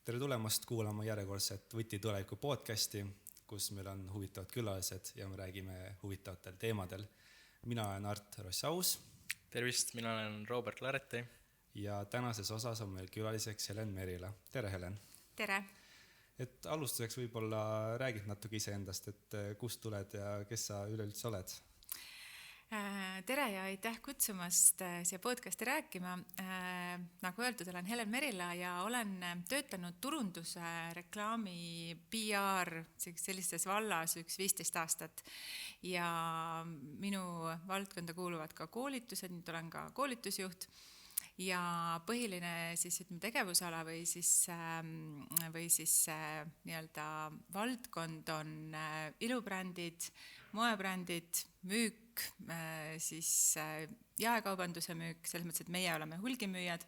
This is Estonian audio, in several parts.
Tere tulemast kuulama järjekordset Võti tuleviku podcasti, kus meil on huvitavad külalised ja me räägime huvitavatel teemadel. Mina olen Art Rossaus. Tervist, mina olen Robert Lareti. Ja tänases osas on meil külaliseks Helen Merila. Tere, Helen! Tere! Et alustuseks võib-olla räägid natuke iseendast, et kust tuled ja kes sa üleüldse oled? Tere ja aitäh kutsumast siia podcasti rääkima. Nagu öeldud, olen Helen Merila ja olen töötanud turunduse, reklaami, PR sellises vallas 15 aastat. Ja minu valdkonda kuuluvad ka koolitused, nüüd olen ka koolitusjuht. Ja põhiline tegevusala või nii-öelda valdkond on ilubrändid, moebrändid, müük, jaekaubanduse müük, selles mõttes, et meie oleme hulgimüüjad,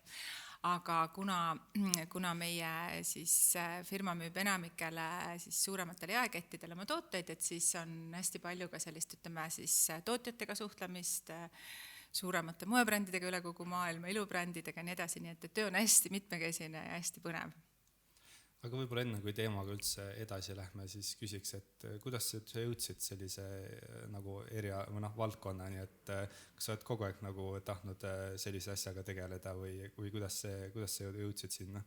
aga kuna meie firma müüb enamikele suurematele jaekettidele oma tooteid, et siis on hästi palju ka sellist, tootjatega suhtlemist, suuremate moebrändidega üle kogu maailma, ilubrändidega ja nii edasi, nii et töö on hästi mitmekesine ja hästi põnev. Aga võib-olla enne, kui teemaga üldse edasi lähme, siis küsiks, et kuidas sa jõudsid sellise nagu valdkonnani, et kas sa oled kogu aeg nagu tahtnud sellise asjaga tegeleda või kuidas sa jõudsid sinna?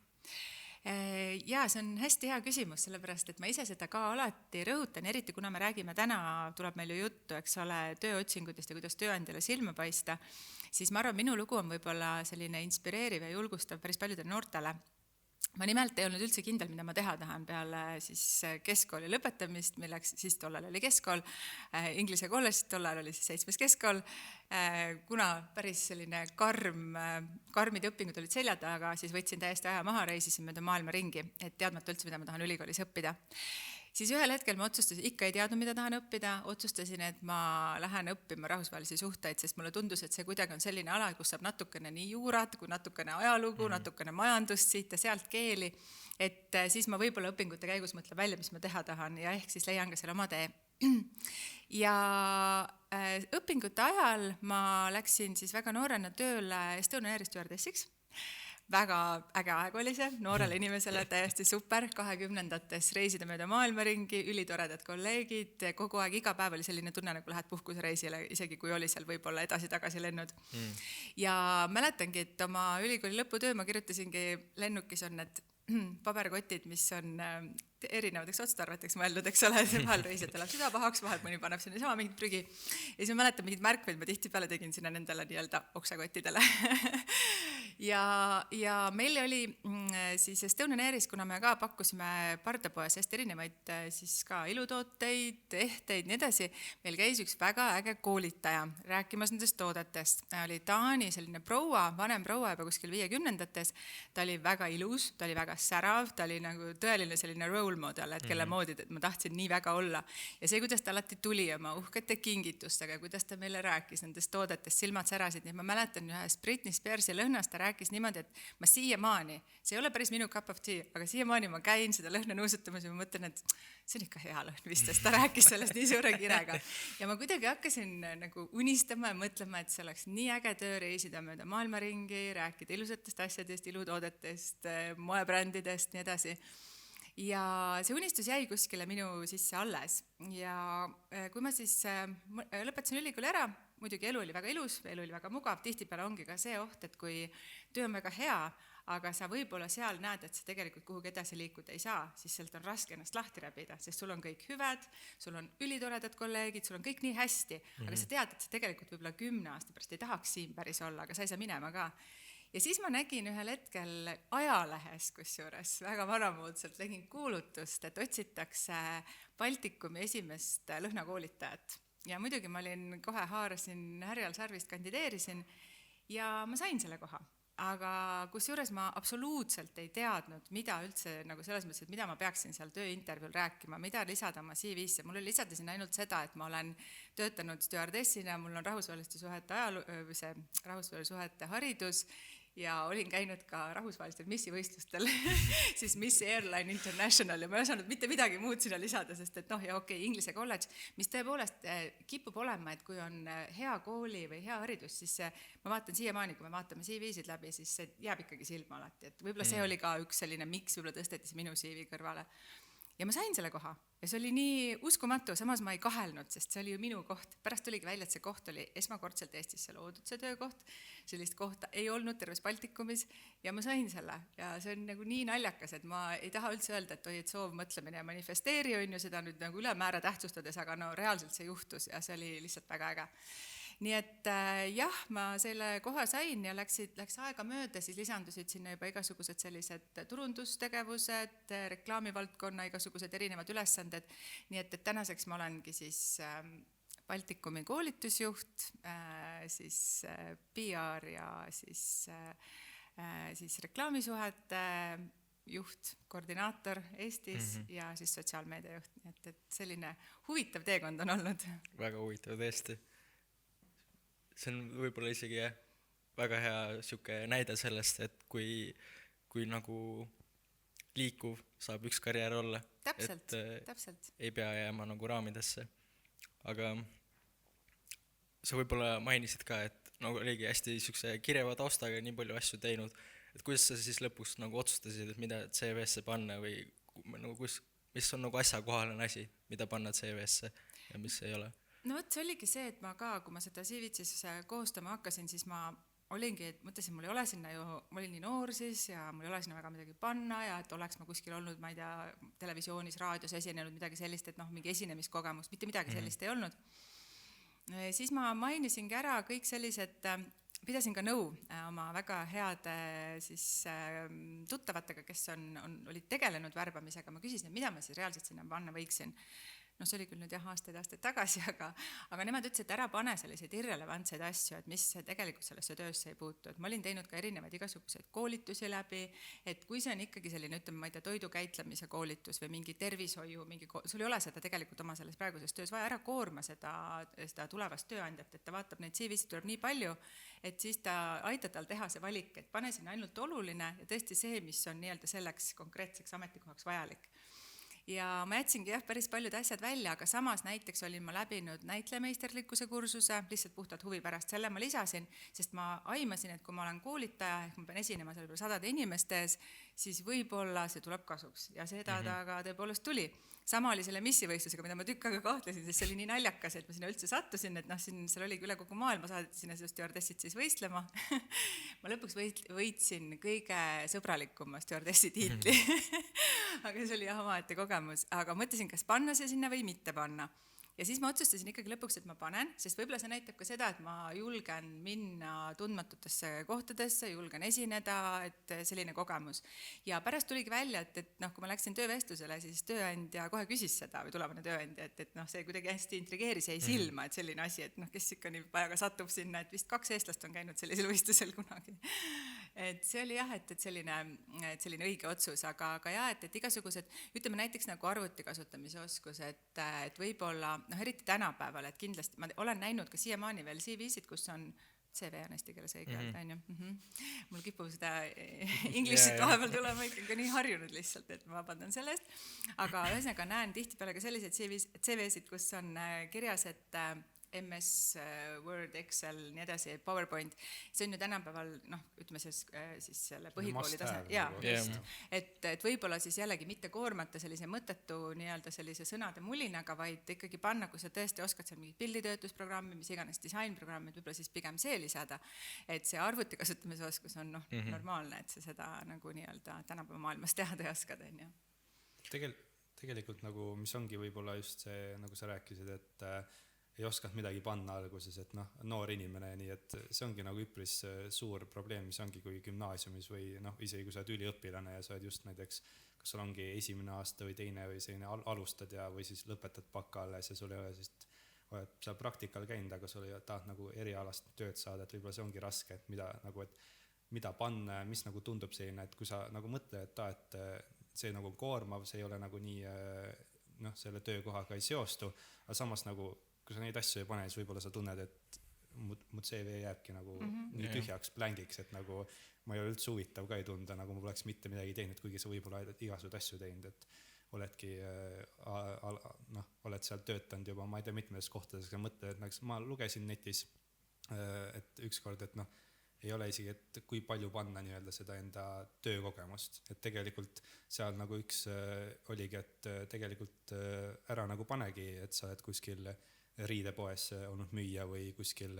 Jaa, see on hästi hea küsimus, sellepärast, et ma ise seda ka alati rõhutan, eriti kuna me räägime täna, tuleb meil ju juttu, eks ole, tööotsingutest ja kuidas tööandjale silma paista, siis ma arvan, minu lugu on võib-olla selline inspireeriv ja julgustav päris paljudele noortele. Ma nimelt ei olnud üldse kindel, mida ma teha tahan peale keskkooli lõpetamist, milleks siis tollal oli keskkool, Inglise kolledž, tollal oli 7. keskkool, kuna päris selline karmid õpingud olid selja taga, siis võtsin täiesti aja maha, reisisin mööda maailma ringi, et teadmata üldse, mida ma tahan ülikoolis õppida. Siis ühel hetkel ma otsustasin, ikka ei teadnud, mida tahan õppida, otsustasin, et ma lähen õppima rahvusvahelisi suhteid, sest mulle tundus, et see kuidagi on selline ala, kus saab natukene nii juurat, kui natukene ajalugu, natukene majandust siit ja sealt keeli, et siis ma võib-olla õpingute käigus mõtlen välja, mis ma teha tahan ja ehk siis leian ka selle oma tee. Ja õpingute ajal ma läksin siis väga noorena tööle Estonian Airi stjuardessiks. Väga äge aeg oli see, noorele inimesele täiesti super, 20-ndates reisida mööda maailmaringi, ülitoredad kolleegid, kogu aeg, iga päev oli selline tunne, nagu lähed puhkusereisile, isegi kui oli seal võib-olla edasi-tagasi lennud. Ja mäletangi, et oma ülikooli lõputöö ma kirjutasingi lennukis on need paberkotid, mis on erinevateks otstarveteks mõeldud, eks ole, vahel reisijate läheb süda pahaks, vahel mõni paneb sinna sama mingit prügi. Ja siis ma mäletan mingid märkmeid, ma tihtipeale tegin sinna nendele nii-öelda oksakottidele. Ja meil oli siis Estonian Airis, kuna me ka pakkusime pardapoes hästi erinevaid siis ka ilutooteid, ehteid, nii edasi, meil käis üks väga äge koolitaja rääkimas nendest toodetest. Oli Taani selline proua, vanem proua juba kuskil 50-ndates, ta oli väga ilus, ta oli väga särav, ta oli nagu tõeline selline role model, et kelle moodi ma tahtsin nii väga olla. Ja see, kuidas ta alati tuli oma uhkete kingitustega, kuidas ta meile rääkis nendest toodetest, silmad särasid, nii ma mäletan ühest Britney Spearsi lõhnast, ta rääkis niimoodi, et ma siiamaani, see ei ole päris minu cup of tea, aga siiamaani ma käin seda lõhna nuusutamas ja ma mõtlen, et see on ikka hea lõhn vist, sest ta rääkis sellest nii suure kirega. Ja ma kuidagi hakkasin nagu unistama ja mõtlema, et see oleks nii äge töö reisida mööda maailmaringi, rääkida ilusatest asjadest, ilutoodetest, moebrändidest, nii edasi. Ja see unistus jäi kuskile minu sisse alles. Ja kui ma siis lõpetasin ülikooli ära, muidugi elu oli väga ilus, elu oli väga mugav, tihtipeale ongi ka see oht, et kui töö on väga hea, aga sa võib-olla seal näed, et sa tegelikult kuhugi edasi liikuda ei saa, siis sealt on raske ennast lahti räbida, sest sul on kõik hüved, sul on ülitoredad kolleegid, sul on kõik nii hästi, aga sa tead, et sa tegelikult võib-olla 10 aasta pärast ei tahaks siin päris olla, aga sa ei saa minema ka. Ja siis ma nägin ühel hetkel ajalehes, kusjuures väga vanamoodselt nägin kuulutust, et otsitakse Baltikumi esimest lõhnakoolitajat. Ja muidugi ma olin kohe haarasin Härjal Sarvist, kandideerisin ja ma sain selle koha. Aga kusjuures ma absoluutselt ei teadnud, mida üldse, nagu selles mõttes, et mida ma peaksin seal tööintervjuul rääkima, mida lisada oma CV-sse. Mul oli lisada siin ainult seda, et ma olen töötanud stjuardessina, mul on rahvusvaheliste suhete haridus ja olin käinud ka rahvusvahelistel missivõistlustel siis Miss Airline International ja ma ei osanud mitte midagi muud sinna lisada, sest et noh, ja okei, Inglise kolledž, mis tõepoolest kipub olema, et kui on hea kooli või hea haridus, siis ma vaatan siiamaani, kui me vaatame CV-sid läbi, siis see jääb ikkagi silma alati, et võib-olla see oli ka üks selline, miks võib-olla tõsteti see minu CV kõrvale. Ja ma sain selle koha ja see oli nii uskumatu, samas ma ei kahelnud, sest see oli ju minu koht. Pärast tuligi välja, et see koht oli esmakordselt Eestisse loodud, see töökoht. Sellist kohta ei olnud terves Baltikumis ja ma sain selle. Ja see on nagu nii naljakas, et ma ei taha üldse öelda, et et soov mõtlemine ja manifesteeri on ju seda nüüd nagu ülemäära tähtsustades, aga no reaalselt see juhtus ja see oli lihtsalt väga äge. Nii et jah, ma selle koha sain ja läks aega mööda, siis lisandusid sinna juba igasugused sellised turundustegevused, reklaamivaldkonna igasugused erinevad ülesanded. Nii et tänaseks ma olengi siis Baltikumi koolitusjuht, siis PR ja siis reklaamisuhete juht, koordinaator Eestis ja siis sotsiaalmeedia juht. Nii et selline huvitav teekond on olnud. Väga huvitav tõesti. See on võib-olla isegi väga hea siuke näide sellest, et kui nagu liikuv saab üks karjäär olla. Täpselt. Ei pea jääma nagu raamidesse. Aga sa võib-olla mainisid ka, et nagu oligi hästi siukse kireva taustaga nii palju asju teinud. Et kuidas sa siis lõpus nagu otsustasid, et mida CV-sse panna või nagu mis on nagu asjakohalen asi, mida panna CV-sse ja mis ei ole? No vot, see oligi see, et ma ka, kui ma seda CV-d siis koostama hakkasin, siis ma olingi, et mõtlesin, mul ei ole sinna ju, ma olin nii noor siis ja mul ei ole sinna väga midagi panna ja et oleks ma kuskil olnud, ma ei tea, televisioonis, raadios esinenud midagi sellist, et noh, mingi esinemiskogemus, mitte midagi sellist ei olnud. Siis ma mainisingi ära kõik sellised, pidasin ka nõu oma väga heade siis tuttavatega, kes olid tegelenud värbamisega, ma küsisin, mida ma siis reaalselt sinna panna võiksin. No see oli küll nüüd jah aastaid tagasi, aga nemad ütlesid, et ära pane selliseid irrelevantseid asju, et mis tegelikult sellesse töösse ei puutu. Et ma olin teinud ka erinevaid igasuguseid koolitusi läbi, et kui see on ikkagi selline, ütleme, ma ei tea, toidu käitlemise koolitus või mingi tervishoiu, sul ei ole seda tegelikult oma selles praeguses töös vaja, ära koorma seda tulevast tööandjat, et ta vaatab neid CV-sid tuleb nii palju, et siis ta aitab tal teha see valik, et pane sinna ainult oluline ja tõesti see, mis on nii-öelda selleks konkreetseks ametikohaks vajalik. Ja ma jätsingi jah päris paljud asjad välja, aga samas näiteks olin ma läbinud näitlejameisterlikkuse kursuse, lihtsalt puhtalt huvi pärast selle ma lisasin, sest ma aimasin, et kui ma olen koolitaja, ehk ma pean esinema selle peale 100 inimeste ees, siis võib-olla see tuleb kasuks ja seda ta ka tõepoolest tuli. Sama oli selle missivõistlusega, mida ma tükk aega kahtlesin, sest see oli nii naljakas, et ma sinna üldse sattusin, et noh, seal oligi üle kogu maailma saadeti sinna stjuardessid siis võistlema. Ma lõpuks võitsin kõige sõbralikuma stjuardessi tiitli. Aga see oli jah omaette kogemus, aga mõtlesin, kas panna see sinna või mitte panna. Ja siis ma otsustasin ikkagi lõpuks, et ma panen, sest võib-olla see näitab ka seda, et ma julgen minna tundmatutesse kohtadesse, julgen esineda, et selline kogemus. Ja pärast tuligi välja, et noh, kui ma läksin töövestlusele, siis tööandja kohe küsis seda või tulevane tööandja, et noh, see kuidagi hästi intrigeeris jäi silma, et selline asi, et noh, kes ikka nii päevaga satub sinna, et vist 2 eestlast on käinud sellisel võistlusel kunagi. Et see oli jah, et selline õige otsus, aga jah, et igasugused, ütleme näiteks nagu arvuti kasutamise oskus, et võib-olla noh, eriti tänapäeval, et kindlasti ma olen näinud ka siiamaani veel CV-sid, kus on CV on eesti keeles õige öelda, on ju. Mul kipub seda inglishit vahepeal tulema ikkagi nii harjunud lihtsalt, et ma vabandan selle eest. Aga ühesõnaga näen tihtipeale ka selliseid CV-sid, kus on kirjas, et MS, Word, Excel, nii edasi, PowerPoint. See on ju tänapäeval, noh, ütleme siis selle põhikooli tase. Jaa, just. Et võib-olla siis jällegi mitte koormata sellise mõttetu nii-öelda sellise sõnade mulinaga, vaid ikkagi panna, kui sa tõesti oskad seal mingit pilditöötlusprogrammi, mis iganes disainprogrammi, et võib-olla siis pigem see lisada. Et see arvuti kasutamise oskus on normaalne, et sa seda nagu nii-öelda tänapäeva maailmas teada ei oskad, on ju. Tegelikult nagu, mis ongi võib-olla just see, nagu sa rääkisid, et ei oskad midagi panna alguses, et noh, noor inimene, nii et see ongi nagu üpris suur probleem, mis ongi kui gümnaasiumis või noh, isegi kui sa oled üliõpilane ja sa oled just näiteks, kas sul ongi 1. aasta või 2. või selline alustad ja või siis lõpetad baka alles ja sul ei ole siis oled seal praktikal käinud, aga sul tahad nagu erialast tööd saada, et võib-olla see ongi raske, et mida panna, mis nagu tundub selline, et kui sa nagu mõtled, et see nagu koormav, see ei ole nagu nii noh, selle töökohaga ei seostu, aga samas nagu kui sa neid asju ei pane, siis võib-olla sa tunned, et mu CV jääbki nagu nii tühjaks, blängiks, et nagu ma ei ole üldse huvitav ka ei tunda, nagu ma poleks mitte midagi teinud, kuigi sa võib-olla oled igasuguseid asju teinud, et oledki, oled seal töötanud juba, ma ei tea, mitmetes kohtades, aga mõtled, et ma lugesin netis, et ükskord, et ei ole isegi, et kui palju panna nii-öelda seda enda töökogemust, et tegelikult seal nagu üks oligi, et tegelikult ära nagu panegi, et sa oled kuskil riidepoes olnud müüa või kuskil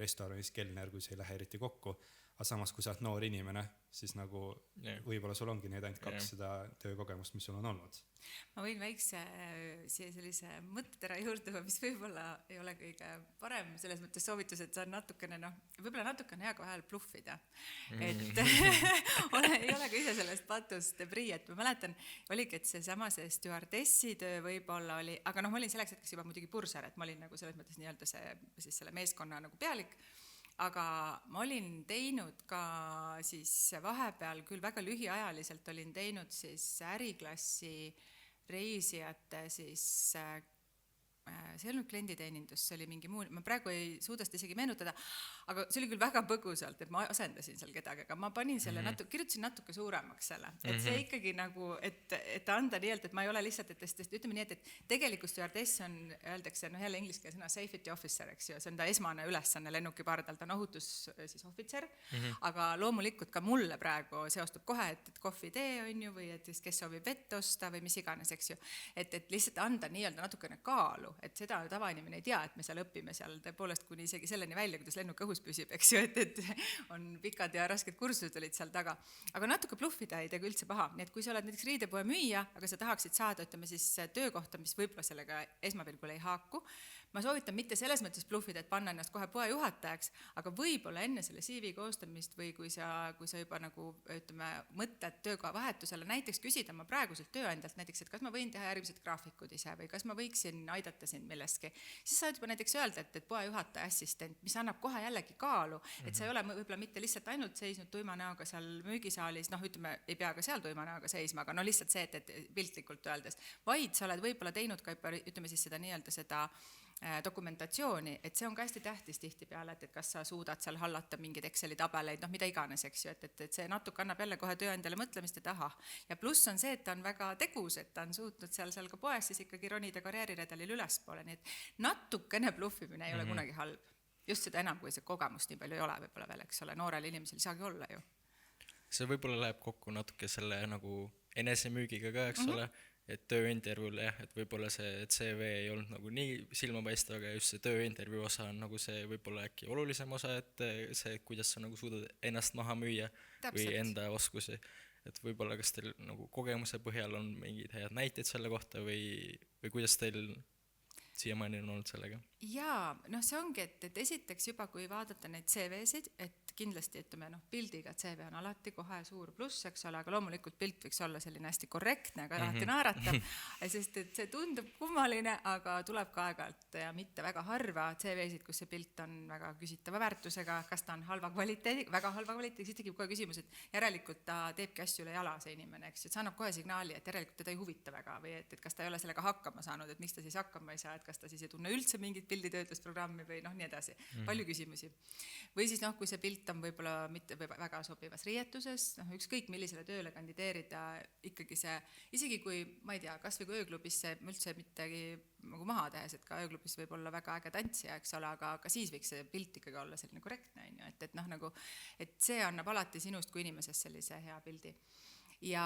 restoranis kelner, kui see ei lähe eriti kokku, aga samas kui sa oled noor inimene, siis nagu võib-olla sul ongi need ainult 2 seda töökogemust, mis sul on olnud. Ma võin väikse sellise mõttetera juurde, mis võib-olla ei ole kõige parem selles mõttes soovitus, et see on natukene, võib-olla natukene hea ka vahel bluffida. Et ei ole ka ise sellest patust prii, et ma mäletan, oligi, et seesama see stjuardessi töö võib-olla oli, aga ma olin selleks hetkeks juba muidugi pursar, et ma olin nagu selles mõttes nii-öelda siis selle meeskonna nagu pealik, aga ma olin teinud ka siis vahepeal küll väga lühiajaliselt olin teinud siis äriklassi reisijate siis see ei olnud klienditeenindus, see oli mingi muu, ma praegu ei suuda seda isegi meenutada, aga see oli küll väga põgusalt, et ma asendasin seal kedagi, aga ma panin selle kirjutasin natuke suuremaks selle, et see ikkagi nagu, et anda nii-öelda, et ma ei ole lihtsalt, et ütleme nii, et tegelikult stjuardess on, öeldakse, jälle inglise sõna safety officer, eks ju, see on ta esmane ülesanne lennuki pardal, ta on ohutus siis ohvitser, aga loomulikult ka mulle praegu seostub kohe, et kohvitee on ju, või et kes soovib vett osta või mis iganes, eks ju, et lihtsalt anda nii-öelda natukene kaalu, et seda tavainimene ei tea, et me seal õpime seal tõepoolest kuni isegi selleni välja, kuidas lennuk õhus püsib, eks ju, et on pikad ja rasked kursused olid seal taga. Aga natuke bluffida ei tee ka üldse paha, nii et kui sa oled näiteks riidepoe müüja, aga sa tahaksid saada, ütleme siis töökohta, mis võib-olla sellega esmapilgul ei haaku, ma soovitan mitte selles mõttes bluffida, et panna ennast kohe poe juhatajaks, aga võib-olla enne selle CV koostamist või kui sa juba nagu, ütleme, mõtled töökoha vahetusele, näiteks küsida ma praeguselt tööandjalt näiteks, et kas ma võin teha järgmised graafikud ise või kas ma võiksin aidata sind millestki, siis saad juba näiteks öelda, et poe juhataja assistent, mis annab kohe jällegi kaalu, et sa ei ole võib-olla mitte lihtsalt ainult seisnud tuima näoga seal müügisaalis, ütleme, ei pea ka seal tuima näoga seisma, aga lihtsalt see, et piltlikult öeldes, vaid sa oled võib-olla teinud ka juba, ütleme siis seda nii-öelda seda dokumentatsiooni, et see on ka hästi tähtis tihtipeale, et kas sa suudad seal hallata mingeid Exceli tabeleid, mida iganes, eks ju, et see natuke annab jälle kohe tööandjale mõtlemist, et ahah. Ja pluss on see, et ta on väga tegus, et ta on suutnud seal ka poes siis ikkagi ronida karjääriredelil ülespoole, nii et natukene bluffimine ei ole kunagi halb. Just seda enam, kui see kogemust nii palju ei ole võib-olla veel, eks ole, noorel inimesel ei saagi olla ju. See võib-olla läheb kokku natuke selle nagu enesemüügiga ka, eks ole, et tööintervjuul jah, et võib-olla see CV ei olnud nagu nii silmapaistev, aga just see tööintervjuu osa on nagu see võib-olla äkki olulisem osa, et see, kuidas sa nagu suudad ennast maha müüa või enda oskusi. Et võib-olla kas teil nagu kogemuse põhjal on mingid head näiteid selle kohta või kuidas teil siiamaani on olnud sellega? Jaa, see ongi, et esiteks juba kui vaadata neid CV-sid, et kindlasti, ütleme, pildiga CV on alati kohe suur pluss, eks ole, aga loomulikult pilt võiks olla selline hästi korrektne, aga alati naeratav, sest et see tundub kummaline, aga tuleb ka aeg-ajalt ja mitte väga harva CV-sid, kus see pilt on väga küsitava väärtusega, kas ta on halva kvaliteedi, väga halva kvaliteedi, siis tekib kohe küsimus, et järelikult ta teebki asju üle jala see inimene, eks, et see annab kohe signaali, et järelikult teda ei huvita väga või et kas ta ei ole sellega hakkama saanud, et miks ta siis hakkama ei saa, et kas ta siis ei tunne üldse mingit pilditöötlusprogrammi või nii edasi, palju küsimusi. Või siis kui see pilt on võib-olla mitte väga sobivas riietuses, ükskõik millisele tööle kandideerida, ikkagi see, isegi kui, ma ei tea, kas või kui ööklubis see üldse mittegi nagu maha tehes, et ka ööklubis võib olla väga äge tantsija, eks ole, aga siis võiks see pilt ikkagi olla selline korrektne, et see annab alati sinust kui inimesest sellise hea pildi. Ja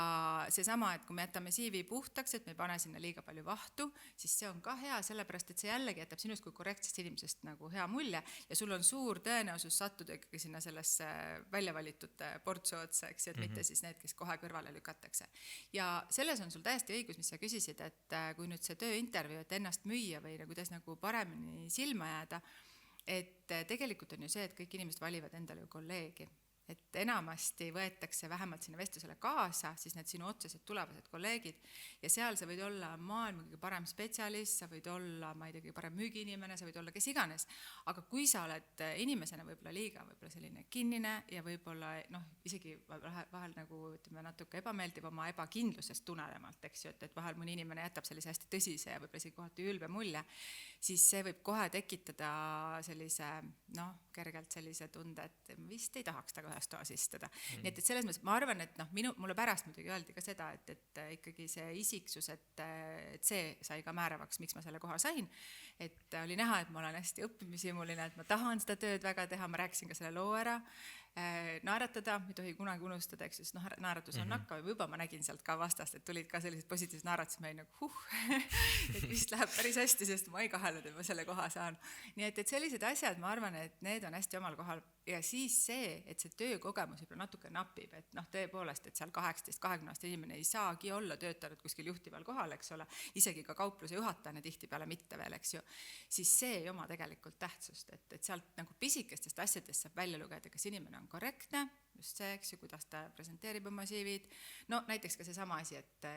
seesama, et kui me jätame CV puhtaks, et me ei pane sinna liiga palju vahtu, siis see on ka hea, sellepärast et see jällegi jätab sinust kui korrektsest inimesest nagu hea mulje ja sul on suur tõenäosus sattuda ikkagi sinna sellesse väljavalitute portsu otsa, eks ju, et mitte siis need, kes kohe kõrvale lükatakse. Ja selles on sul täiesti õigus, mis sa küsisid, et kui nüüd see tööintervjuu, et ennast müüa või kuidas nagu paremini silma jääda, et tegelikult on ju see, et kõik inimesed valivad endale ju kolleegi. Et enamasti võetakse vähemalt sinna vestlusele kaasa, siis need sinu otsesed tulevased kolleegid ja seal sa võid olla maailma kõige parem spetsialist, sa võid olla, ma ei tea, kõige parem müügiinimene, sa võid olla kes iganes, aga kui sa oled inimesena võib-olla liiga võib-olla selline kinnine ja võib-olla isegi vahel nagu ütleme natuke ebameeldiv oma ebakindlusest tulenevalt, eks ju, et vahel mõni inimene jätab sellise hästi tõsise ja võib-olla isegi kohati ülbe mulje, siis see võib kohe tekitada sellise kergelt sellise tunde, et vist ei tahaks taga ühes toas istuda. Nii et selles mõttes ma arvan, et mulle pärast muidugi öeldi ka seda, et ikkagi see isiksus, et see sai ka määravaks, miks ma selle koha sain, et oli näha, et ma olen hästi õppimishimuline, et ma tahan seda tööd väga teha, ma rääkisin ka selle loo ära, naeratada, ei tohi kunagi unustada, eks just, naeratus on nakkav, juba ma nägin sealt ka vastast, et tulid ka sellised positiivsed naeratused, ma olin nagu et vist läheb päris hästi, sest ma ei kahelnud, et ma selle koha saan. Nii et sellised asjad, ma arvan, et need on hästi omal kohal ja siis see, et see töökogemus juba natuke napib, et tõepoolest, et seal 18-20 aasta inimene ei saagi olla töötanud kuskil juhtival kohal, eks ole, isegi ka kaupluse juhatajana tihtipeale mitte veel, eks ju, siis see ei oma tegelikult tähtsust, et sealt nagu pisikestest asjadest saab välja lugeda, kas inimene on korrektne, just see, eks ju, kuidas ta presenteerib oma CV-d, no näiteks ka seesama asi, et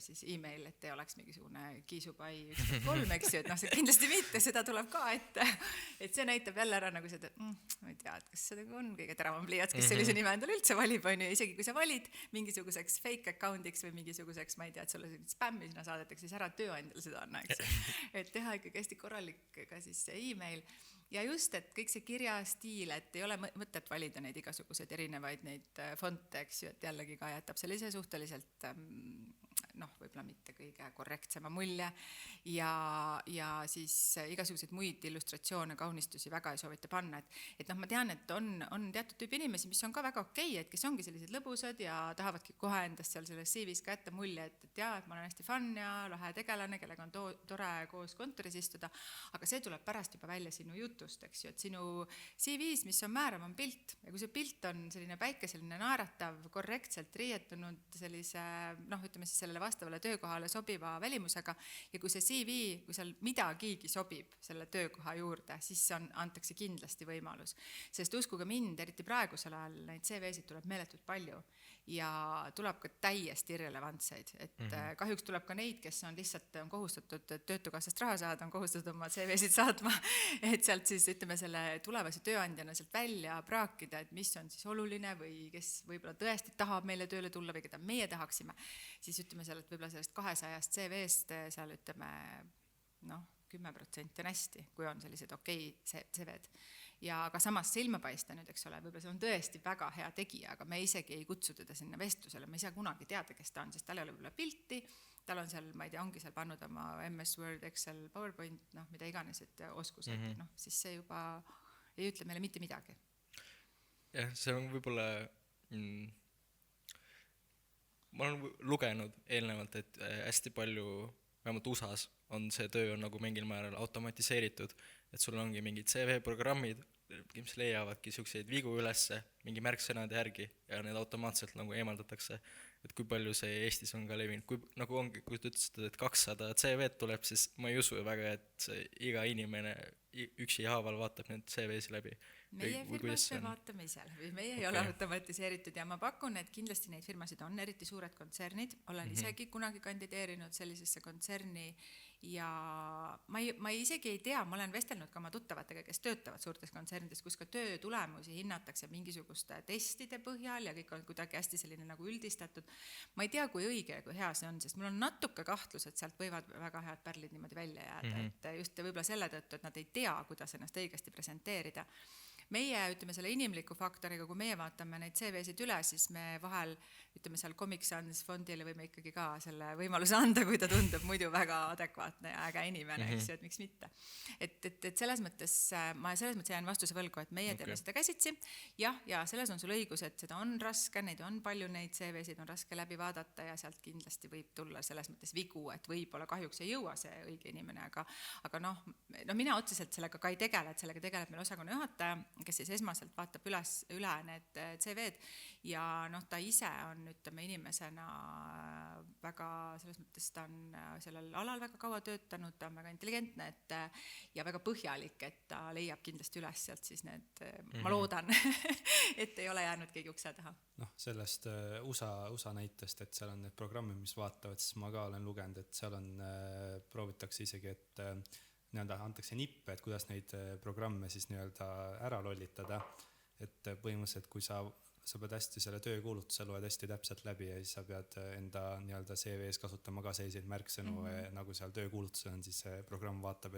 siis email, et ei oleks mingisugune kiisupai 1-3, eks ju, et see kindlasti mitte, seda tuleb ka, et see näitab jälle ära nagu seda, ma ei tea, et kas see on kõige teravam pliiats, kes sellise nime endale üldse valib, on ju, isegi kui sa valid mingisuguseks fake account'iks või mingisuguseks, ma ei tea, et sulle spämmi sinna saadetakse, siis ära tööandjale seda anna, eks ju, et teha ikkagi hästi korralik ka siis see email. Ja just, et kõik see kirjastiil, et ei ole mõtet valida neid igasuguseid erinevaid neid fonte, eks ju, et jällegi ka jätab sellise suhteliselt võib-olla mitte kõige korrektsema mulje ja siis igasuguseid muid illustratsioone, kaunistusi väga ei soovita panna, et ma tean, et on teatud tüüpi inimesi, mis on ka väga okei, et kes ongi sellised lõbusad ja tahavadki kohe endast seal selles CV-s ka jätta mulje, et jaa, et ma olen hästi fun ja lahe tegelane, kellega on tore koos kontoris istuda, aga see tuleb pärast juba välja sinu jutust, eks ju, et sinu CV-s, mis on määrav, on pilt ja kui see pilt on selline päikeseline naeratav, korrektselt riietunud sellise, ütleme siis sellele vastavale töökohale sobiva välimusega ja kui see CV, kui seal midagigi sobib selle töökoha juurde, siis antakse kindlasti võimalus. Sest uskuge mind, eriti praegusel ajal neid CV-sid tuleb meeletult palju ja tuleb ka täiesti irrelevantseid, et kahjuks tuleb ka neid, kes on lihtsalt kohustatud töötukassast raha saada, on kohustatud oma CV-sid saatma, et sealt siis ütleme selle tulevase tööandjana sealt välja praakida, et mis on siis oluline või kes võib-olla tõesti tahab meile tööle tulla või keda meie tahaksime, siis ütleme seal, et võib-olla sellest 200 CV-st seal ütleme 10% on hästi, kui on sellised okei CV-d. Ja aga samas silma paista nüüd, eks ole, võib-olla see on tõesti väga hea tegija, aga me isegi ei kutsu teda sinna vestlusele, me ei saa kunagi teada, kes ta on, sest tal ei ole võib-olla pilti, tal on seal, ma ei tea, ongi seal pannud oma MS Word, Excel, PowerPoint, mida iganes, et oskused, siis see juba ei ütle meile mitte midagi. Jah, see on võib-olla, ma olen lugenud eelnevalt, et hästi palju, vähemalt USAs on see töö on nagu mingil määral automatiseeritud, et sul ongi mingid CV-programmid, mis leiavadki selliseid vigu ülesse mingi märksõnade järgi ja need automaatselt nagu eemaldatakse, et kui palju see Eestis on ka levinud, kui nagu ongi, kui te ütlesite, et 200 CV-d tuleb, siis ma ei usu väga, et iga inimene üksi haaval vaatab need CV-si läbi. Meie firmas me vaatame ise läbi, meie ei ole automatiseeritud ja ma pakun, et kindlasti neid firmasid on eriti suured kontsernid, olen isegi kunagi kandideerinud sellisesse kontserni ja ma isegi ei tea, ma olen vestelnud ka oma tuttavatega, kes töötavad suurtes kontsernides, kus ka töö tulemusi hinnatakse mingisuguste testide põhjal ja kõik on kuidagi hästi selline nagu üldistatud. Ma ei tea, kui õige ja kui hea see on, sest mul on natuke kahtlus, et sealt võivad väga head pärlid niimoodi välja jääda, et just võib-olla selle tõttu, et nad ei tea, kuidas ennast õigesti presenteerida. Meie, ütleme selle inimliku faktoriga, kui meie vaatame neid CV-sid üle, siis me vahel, ütleme seal Comic Sans fondile võime ikkagi ka selle võimaluse anda, kui ta tundub muidu väga adekvaatne ja äge inimene, eks ju, et miks mitte. Et selles mõttes, ma jään vastuse võlgu, et meie teeme seda käsitsi. Jah, ja selles on sul õigus, et seda on raske, neid on palju, neid CV-sid on raske läbi vaadata ja sealt kindlasti võib tulla selles mõttes vigu, et võib-olla kahjuks ei jõua see õige inimene, aga mina otseselt sellega ka ei tegele, et sellega tegeleb meil osakonna juhataja, kes siis esmaselt vaatab üle need CV-d ja ta ise on, ütleme, inimesena väga, selles mõttes ta on sellel alal väga kaua töötanud, ta on väga intelligentne ja väga põhjalik, et ta leiab kindlasti üles sealt siis need, ma loodan, et ei ole jäänud keegi ukse taha. Sellest USA näitest, et seal on need programmid, mis vaatavad, siis ma ka olen lugenud, et seal on, proovitakse isegi, et antakse nippe, et kuidas neid programme siis ära lollitada, et põhimõtteliselt kui sa pead hästi selle töökuulutuse loed hästi täpselt läbi ja siis sa pead enda CV-s kasutama ka selliseid märksõnu nagu seal töökuulutusel on, siis see programm vaatab,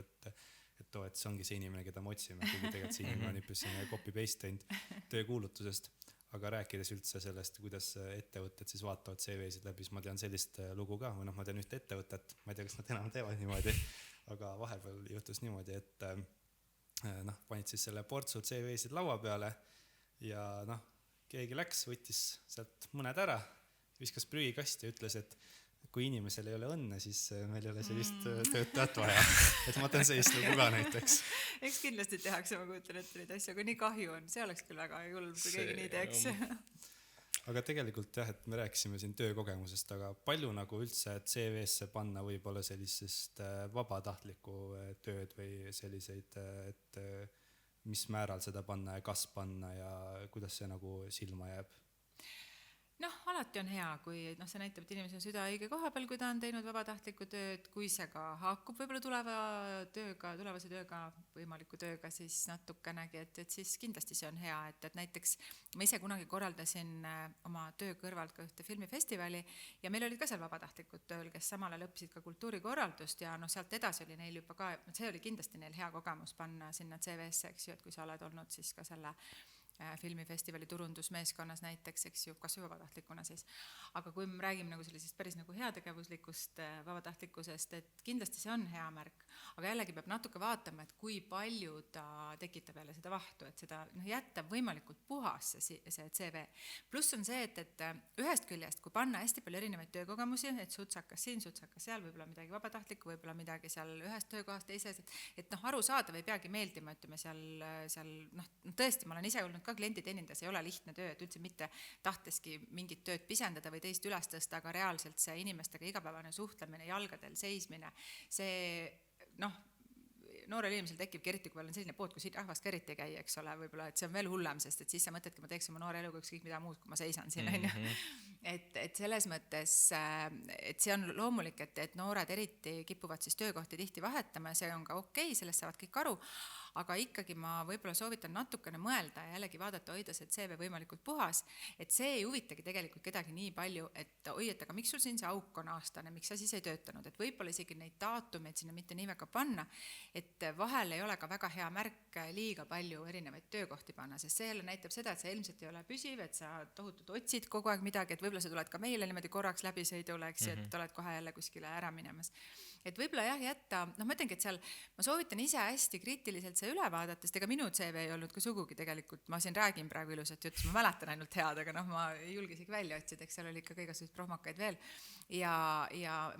et oo, et see ongi see inimene, keda me otsime, kuigi tegelikult see inimene on üpris copy-paste teinud töökuulutusest. Aga rääkides üldse sellest, kuidas ettevõtted siis vaatavad CV-sid läbi, siis ma tean sellist lugu ka, või ma tean ühte ettevõtet, ma ei tea, kas nad enam teevad niimoodi, aga vahepeal juhtus niimoodi, et panid siis selle portsu CV-sid laua peale ja keegi läks, võttis sealt mõned ära, viskas prügikasti ja ütles, et kui inimesel ei ole õnne, siis meil ei ole sellist töötajat vaja. Et ma tean sellist lugu ka näiteks. Eks kindlasti tehakse, ma kujutan ette neid asju, aga nii kahju on, see oleks küll väga julm, kui keegi nii teeks. Aga tegelikult jah, et me rääkisime siin töökogemusest, aga palju nagu üldse CV-sse panna võib-olla sellisest vabatahtlikku tööd või selliseid, et mis määral seda panna ja kas panna ja kuidas see nagu silma jääb? Alati on hea, kui see näitab, et inimese on süda õige koha peal, kui ta on teinud vabatahtlikku tööd, kui see ka haakub võib-olla tulevase tööga, võimaliku tööga, siis natukenegi, et siis kindlasti see on hea, et näiteks ma ise kunagi korraldasin oma töö kõrvalt ka ühte filmifestivali ja meil olid ka seal vabatahtlikud tööl, kes samal ajal õppisid ka kultuurikorraldust ja sealt edasi oli neil juba ka, see oli kindlasti neil hea kogemus panna sinna CV-sse, eks ju, et kui sa oled olnud siis ka selle filmifestivali turundusmeeskonnas näiteks, eks ju, kas või vabatahtlikuna siis. Aga kui me räägime nagu sellisest päris nagu heategevuslikust vabatahtlikkusest, et kindlasti see on hea märk, aga jällegi peab natuke vaatama, et kui palju ta tekitab jälle seda vahtu, et seda jätta võimalikult puhas see CV. Pluss on see, et ühest küljest, kui panna hästi palju erinevaid töökogemusi, et sutsakas siin, sutsakas seal, võib-olla midagi vabatahtlikku, võib-olla midagi seal ühest töökohast teises, et aru saada või peagi meeldima, ütleme seal tõesti, ma olen ise olnud ka klienditeenindas, ei ole lihtne töö, et üldse mitte tahteski mingit tööd pisendada või teist üles tõsta, aga reaalselt see inimestega igapäevane suhtlemine, jalgadel seismine, see noorel inimesel tekibki eriti, kui on selline pood, kus rahvast ka eriti ei käi, eks ole, võib-olla, et see on veel hullem, sest et siis sa mõtledki, ma teeks oma noore eluga ükskõik mida muud, kui ma seisan siin, et selles mõttes, et see on loomulik, et noored eriti kipuvad siis töökohti tihti vahetama ja see on ka okei, sellest saavad kõik aru, aga ikkagi ma võib-olla soovitan natukene mõelda ja jällegi vaadata, hoida see CV võimalikult puhas, et see ei huvitagi tegelikult kedagi nii palju, et aga miks sul siin see auk on aastane, miks sa siis ei töötanud, et võib-olla isegi neid daatumeid sinna mitte nii väga panna, et vahel ei ole ka väga hea märk liiga palju erinevaid töökohti panna, sest see jälle näitab seda, et see ilmselt ei ole püsiv, et sa tohutult otsid kogu aeg midagi, et võib-olla sa tuled ka meile niimoodi korraks läbisõidule, eks, et oled kohe jälle kuskile ära minemas. Et võib-olla jah jätta, ma ütlengi, et seal ma soovitan ise hästi kriitiliselt see üle vaadata, sest ega minu CV ei olnud ka sugugi tegelikult, ma siin räägin praegu ilusat juttu, ma mäletan ainult head, aga ma ei julge isegi välja otsida, eks seal oli ikka kõigasugused prohmakaid veel ja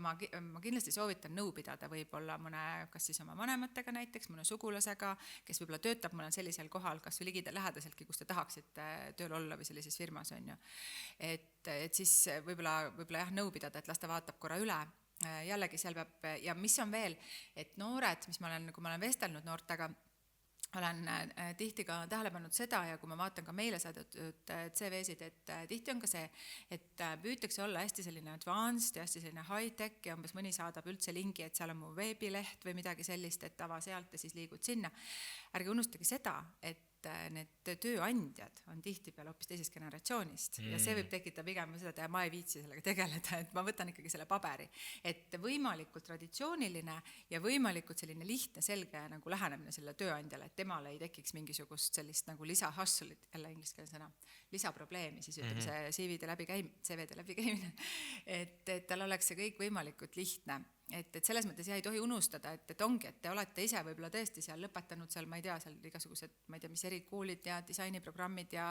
ma kindlasti soovitan nõu pidada võib-olla mõne, kas siis oma vanematega näiteks, mõne sugulasega, kes võib-olla töötab mõnel sellisel kohal, kas või lähedaseltki, kus te tahaksite tööl olla või sellises firmas on ju. Et siis võib-olla jah nõu pidada, et las ta vaatab korra üle. Jällegi seal peab, ja mis on veel, et noored, kui ma olen vestelnud noortega, olen tihti ka tähele pannud seda ja kui ma vaatan ka meile saadetud CV-sid, et tihti on ka see, et püütakse olla hästi selline advanced ja hästi selline high-tech ja umbes mõni saadab üldse lingi, et seal on mu veebileht või midagi sellist, et ava sealt ja siis liigud sinna. Ärge unustage seda, et need tööandjad on tihti peal hoopis teisest generatsioonist ja see võib tekitada pigem seda, et ma ei viitsi sellega tegeleda, et ma võtan ikkagi selle paberi, et võimalikult traditsiooniline ja võimalikult selline lihtne, selge nagu lähenemine selle tööandjale, et temale ei tekiks mingisugust sellist nagu lisa-hustle'it, jälle ingliskeelne sõna, lisaprobleemi, siis ütleme see CV-de läbikäimine, et tal oleks see kõik võimalikult lihtne. Et selles mõttes ei tohi unustada, et ongi, et te olete ise võib-olla tõesti seal lõpetanud seal, ma ei tea, seal igasugused, ma ei tea, mis erikoolid ja disainiprogrammid ja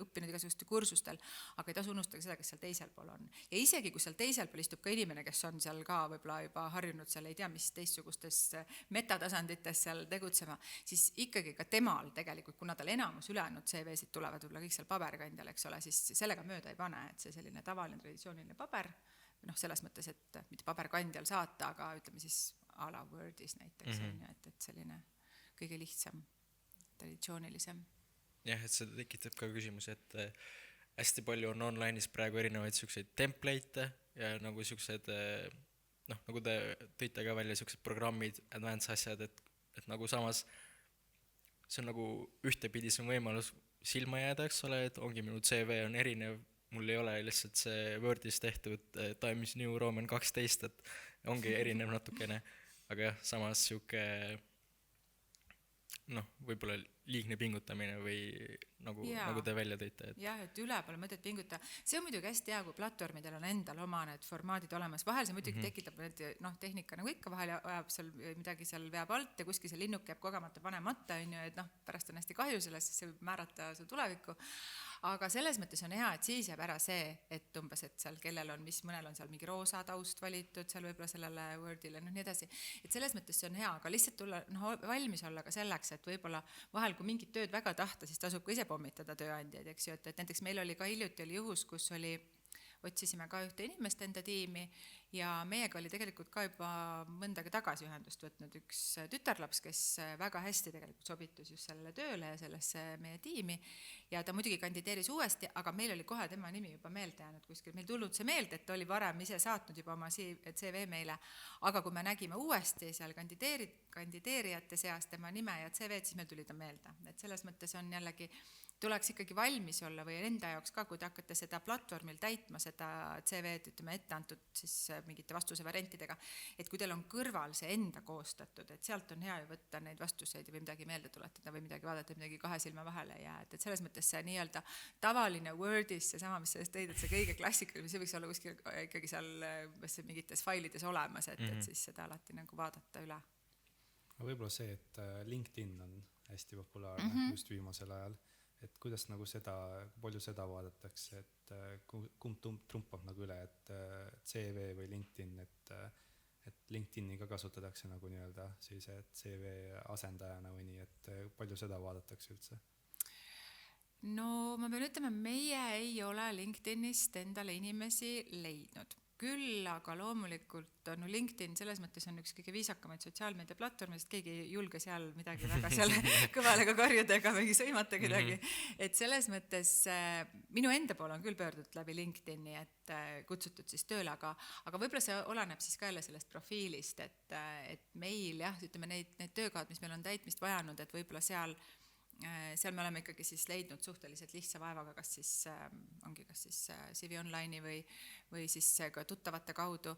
õppinud igasuguste kursustel, aga ei tasu unustada seda, kes seal teisel pool on. Ja isegi, kui seal teisel pool istub ka inimene, kes on seal ka võib-olla juba harjunud seal, ei tea, mis teistsugustes metatasandites seal tegutsema, siis ikkagi ka temal tegelikult, kuna tal enamus ülejäänud CV-sid tulevad võib-olla kõik seal paberkandjal, eks ole, siis sellega mööda ei pane, et see selline tavaline traditsiooniline paber, selles mõttes, et mitte paberkandjal saata, aga ütleme siis a la Wordis näiteks, et selline kõige lihtsam, traditsioonilisem. Jah, et see tekitab ka küsimus, et hästi palju on online'is praegu erinevaid selliseid template'e ja nagu sellised, nagu te tõite ka välja sellised programmid, advanced asjad, et nagu samas see on nagu ühtepidi see võimalus silma jääda, eks ole, et ongi minu CV on erinev, mul ei ole lihtsalt see Wordis tehtud Times New Roman 12, et ongi erinev natukene, aga jah, samas siuke noh, võib-olla liigne pingutamine või Jaa. nagu te välja tõite, et jah, et üle pole mõtet pinguta. See on muidugi hästi hea, kui platvormidel on endal oma need formaadid olemas. Vahel see muidugi tekitab need, tehnika nagu ikka, vahel ajab seal midagi seal veab alt ja kuskil see linnuk jääb kogemata panemata, on ju, et pärast on hästi kahju sellest, sest see võib määrata su tulevikku. Aga selles mõttes on hea, et siis jääb ära see, et umbes, et seal kellel on, mõnel on seal mingi roosa taust valitud, seal võib-olla sellele Wordile, nii edasi. Et selles mõttes see on hea, aga lihtsalt tulla, valmis olla ka selleks, et võib-olla vahel, kui mingit tööd väga tahta, siis tasub ka ise pommitada tööandjaid, eks ju, et näiteks meil oli ka hiljuti oli juhus, kus otsisime ka ühte inimest enda tiimi ja meiega oli tegelikult ka juba mõndagi tagasi ühendust võtnud üks tütarlaps, kes väga hästi tegelikult sobitus just sellele tööle ja sellesse meie tiimi ja ta muidugi kandideeris uuesti, aga meil oli kohe tema nimi juba meelde jäänud kuskil, meil tulnud see meelde, et oli varem ise saatnud juba oma CV meile, aga kui me nägime uuesti seal kandideerijate seas tema nime ja CV-d, siis meil tuli ta meelde, et selles mõttes on jällegi tuleks ikkagi valmis olla või enda jaoks ka, kui te hakkate seda platvormil täitma, seda CV-d, ütleme ette antud siis mingite vastuse variantidega, et kui teil on kõrval see enda koostatud, et sealt on hea ju võtta neid vastuseid või midagi meelde tuletada või midagi vaadata, midagi kahe silma vahele ei jää, et selles mõttes see nii-öelda tavaline Wordis, seesama, mis sellest tõid, et see kõige klassikaline, see võiks olla kuskil ikkagi seal mingites failides olemas, et siis seda alati nagu vaadata üle. Võib-olla see, et LinkedIn on hästi populaarne just viimasel ajal, et kuidas nagu seda, palju seda vaadatakse, et kumb trumpab nagu üle, et CV või LinkedIn, et LinkedIni ka kasutatakse nagu nii-öelda sellise CV asendajana või nii, et palju seda vaadatakse üldse? No ma pean ütlema, meie ei ole LinkedInist endale inimesi leidnud. Küll, aga loomulikult on LinkedIn selles mõttes on üks kõige viisakamaid sotsiaalmeedia platvorme, sest keegi ei julge seal midagi väga seal kõvale ka karjuda ega mingi sõimata kedagi. Et selles mõttes minu enda poole on küll pöördutud läbi LinkedIni, et kutsutud siis tööle, aga võib-olla see oleneb siis ka jälle sellest profiilist, et meil jah, ütleme neid töökohad, mis meil on täitmist vajanud, et võib-olla seal me oleme ikkagi siis leidnud suhteliselt lihtsa vaevaga, kas siis CV Online'i või siis ka tuttavate kaudu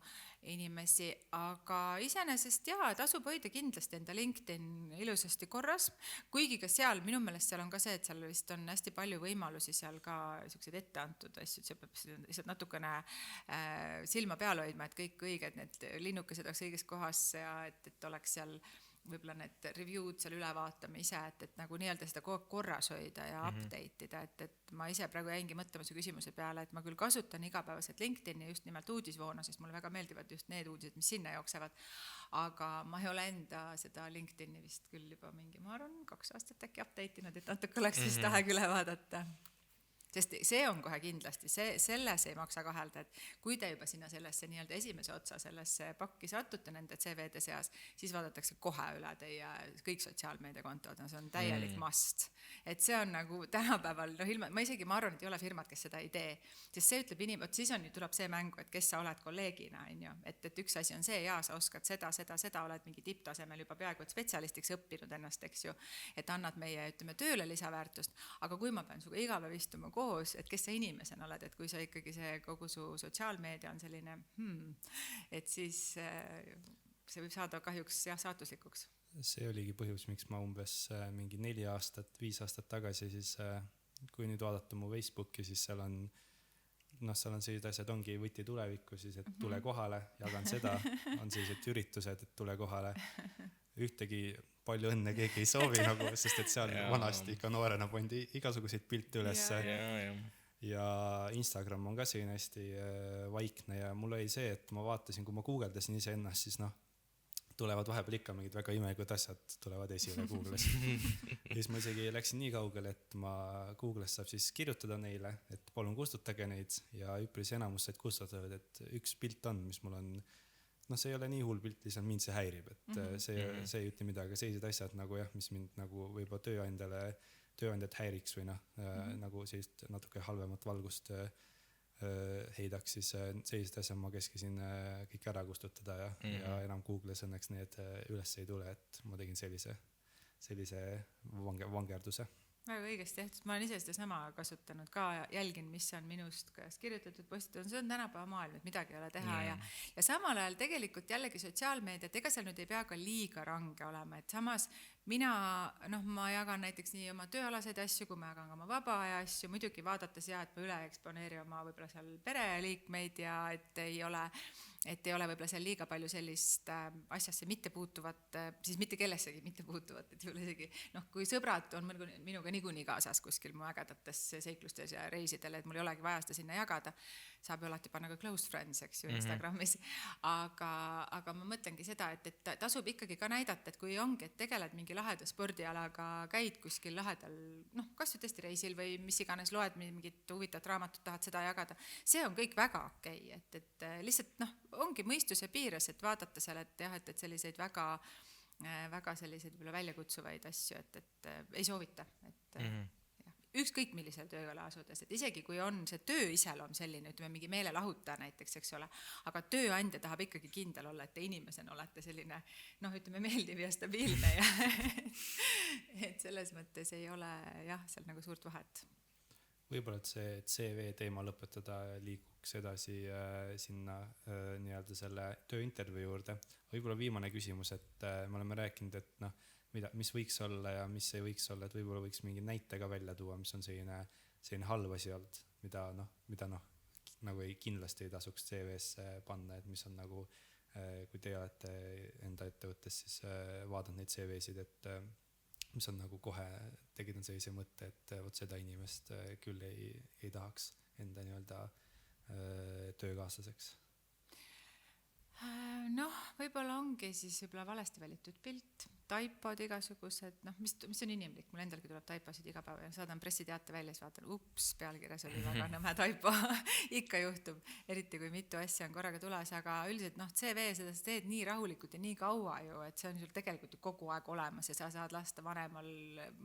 inimesi, aga iseenesest tasub hoida kindlasti enda LinkedIn ilusasti korras, kuigi ka seal, minu meelest seal on ka see, et seal vist on hästi palju võimalusi seal ka sellised etteantud asju, see peab lihtsalt natukene silma peal hoidma, et kõik õiged, need linnukesed oleks õiges kohas ja et oleks seal võib-olla need review'd seal üle vaatame ise, et nagu nii-öelda seda korras hoida ja update ida, et ma ise praegu jäingi mõtlema su küsimuse peale, et ma küll kasutan igapäevaselt LinkedIni just nimelt uudisvoona, sest mulle väga meeldivad just need uudised, mis sinna jooksevad, aga ma ei ole enda seda LinkedIni vist küll juba mingi, ma arvan, 2 aastat äkki update inud, et natuke oleks vist aeg üle vaadata. Sest see on kohe kindlasti, selles ei maksa kahelda, et kui te juba sinna sellesse nii-öelda esimese otsa sellesse pakki satute nende CV-de seas, siis vaadatakse kohe üle teie kõik sotsiaalmeediakontod, see on täielik must. Et see on nagu tänapäeval, ma arvan, et ei ole firmad, kes seda ei tee, sest see ütleb siis tuleb see mängu, et kes sa oled kolleegina, et üks asi on see, sa oskad seda, oled mingi tipptasemel juba peaaegu et spetsialistiks õppinud ennast, eks ju, et annad meie, ütleme, tööle lisaväärtust, aga kui ma pean suga iga päev istuma koos, et kes sa inimesena oled, et kui sa ikkagi see kogu su sotsiaalmeedia on selline, et siis see võib saada kahjuks saatuslikuks. See oligi põhjus, miks ma umbes mingi 4 aastat, 5 aastat tagasi, siis kui nüüd vaadata mu Facebooki, siis seal on sellised asjad, ongi võti tulevikku, siis et tule kohale, jagan seda, on sellised üritused, et tule kohale. Ühtegi palju õnne keegi ei soovi nagu, sest et seal vanasti ikka noorena pandi igasuguseid pilte ülesse ja Instagram on ka selline hästi vaikne ja mul oli see, et ma vaatasin, kui ma guugeldasin ise ennast, siis tulevad vahepeal ikka mingid väga imelikud asjad tulevad esile Google'is. Ja siis ma isegi läksin nii kaugele, et ma Google'is saab siis kirjutada neile, et palun kustutage neid ja üpris enamus said kustutavad, et üks pilt on, mis mul on see ei ole nii hull pilt, lihtsalt mind see häirib, et see ei ütle midagi, sellised asjad nagu mis mind nagu võib-olla tööandjat häiriks või nagu sellist natuke halvemat valgust heidaks, siis sellised asjad ma keskisin kõik ära kustutada ja enam Google'is õnneks need üles ei tule, et ma tegin sellise vangerduse. Väga õigesti tehtud, ma olen ise seda sama kasutanud ka ja jälgin, mis on minust kas kirjutatud, postitud, see on tänapäeva maailm, et midagi ei ole teha ja samal ajal tegelikult jällegi sotsiaalmeediat, ega seal nüüd ei pea ka liiga range olema, et samas ma jagan näiteks nii oma tööalaseid asju, kui ma jagan ka oma vaba aja asju, muidugi vaadates et ma üle eksponeeri oma võib-olla seal pereliikmeid ja et ei ole võib-olla seal liiga palju sellist asjasse mitte puutuvat, siis mitte kellessegi mitte puutuvat, et võib-olla isegi, kui sõbrad on minuga niikuinii kaasas kuskil mu ägedates seiklustes ja reisidel, et mul ei olegi vaja seda sinna jagada, saab ju alati panna ka close friends, eks ju, Instagramis, aga ma mõtlengi seda, et tasub ikkagi ka näidata, et kui ongi, et tegeled mingi laheda spordialaga, käid kuskil lahedal, kas või tõesti reisil või mis iganes loed mingit huvitavat raamatut, tahad seda jagada, see on kõik väga okei, et lihtsalt ongi mõistuse piires, et vaadata seal, et jah, et selliseid väga selliseid võib-olla väljakutsuvaid asju, et ei soovita, et ükskõik millisel tööle asudes, et isegi kui on see töö iseloom selline, ütleme mingi meelelahutaja näiteks, eks ole, aga tööandja tahab ikkagi kindel olla, et te inimesena olete selline, ütleme meeldiv ja stabiilne ja et selles mõttes ei ole jah, seal nagu suurt vahet. Võib-olla, et see CV teema lõpetada liiguks edasi sinna nii-öelda selle tööintervjuu juurde. Võib-olla viimane küsimus, et me oleme rääkinud, et mis võiks olla ja mis ei võiks olla, et võib-olla võiks mingi näite ka välja tuua, mis on selline halb asi olnud, mida nagu kindlasti ei tasuks CV-sse panna, et mis on nagu, kui te olete enda ettevõttes, siis vaadanud neid CV-sid, et mis on nagu kohe tekitan sellise mõtte, et vot seda inimest küll ei tahaks enda nii-öelda töökaaslaseks. Võib-olla ongi siis võib-olla valesti valitud pilt, taipod igasugused, mis on inimlik, mul endalgi tuleb taipasid iga päev ja saadan pressiteate välja, siis vaatan, pealkirjas oli väga nõme taipo, ikka juhtub, eriti kui mitu asja on korraga tules, aga üldiselt CV seda sa teed nii rahulikult ja nii kaua ju, et see on sul tegelikult ju kogu aeg olemas ja sa saad lasta vanemal,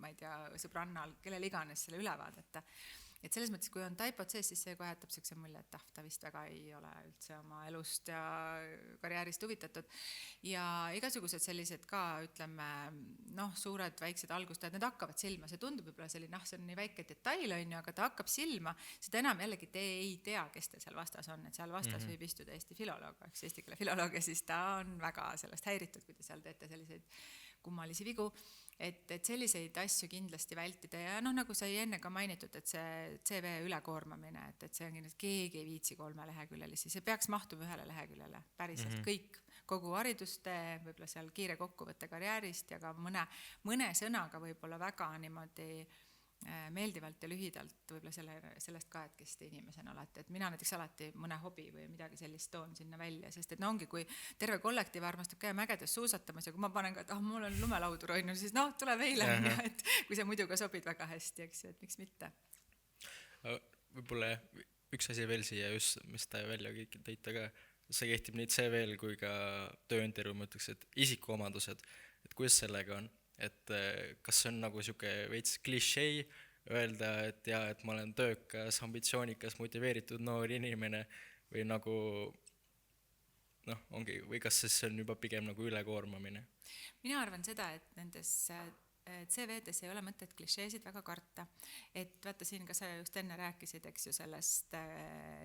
ma ei tea, sõbrannal, kellel iganes selle üle vaadata. Et selles mõttes, kui on taipod sees, siis see kohe jätab sellise mulje, et ta vist väga ei ole üldse oma elust ja karjäärist huvitatud. Ja igasugused sellised ka, ütleme, suured, väiksed algustajad, need hakkavad silma. See tundub võib-olla selline, see on nii väike detail, aga ta hakkab silma. Seda enam jällegi te ei tea, kes teil seal vastas on. Et seal vastas võib istuda eesti filoloog, eesti keele filoloog ja siis ta on väga sellest häiritud, kui te seal teete selliseid kummalisi vigu. Et selliseid asju kindlasti vältida ja nagu sai enne ka mainitud, et see CV ülekoormamine, et see on kindlasti, keegi ei viitsi 3 leheküljelisi, see peaks mahtuma 1 leheküljele, päriselt kõik, kogu haridustee, võib-olla seal kiire kokkuvõtte karjäärist ja ka mõne sõnaga võib-olla väga niimoodi meeldivalt ja lühidalt võib-olla sellest ka, et kes te inimesena olete, et mina näiteks alati mõne hobi või midagi sellist toon sinna välja, sest et ongi, kui terve kollektiiv armastab käia mägedes suusatamas ja kui ma panen ka, et mul on lumelaudu roinud, siis tule meile, et kui sa muidu ka sobid väga hästi, eks ju, et miks mitte. Võib-olla üks asi veel siia just, mis ta välja tõite ka, see kehtib nii CV-l kui ka tööintervjuu, ma ütleks, et isikuomadused, et kuidas sellega on? Et kas see on nagu siuke veits klišee öelda, et et ma olen töökas, ambitsioonikas, motiveeritud noor inimene või nagu ongi, või kas see on juba pigem nagu ülekoormamine? Mina arvan seda, et nendes CV-des ei ole mõtet klišeesid väga karta, et vaata siin ka sa just enne rääkisid, eks ju, sellest,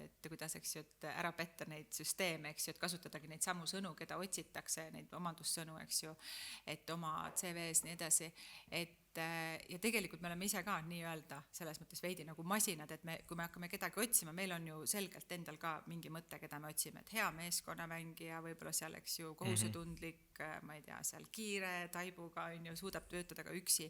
et kuidas, eks ju, et ära petta neid süsteeme, eks ju, et kasutadagi neid samu sõnu, keda otsitakse, neid omandussõnu, eks ju, et oma CV-s nii edasi, ja tegelikult me oleme ise ka nii-öelda selles mõttes veidi nagu masinad, et kui me hakkame kedagi otsima, meil on ju selgelt endal ka mingi mõte, keda me otsime, et hea meeskonnamängija, võib-olla seal, eks ju, kohusetundlik, ma ei tea, seal kiire, taibuga on ju, suudab töötada ka üksi.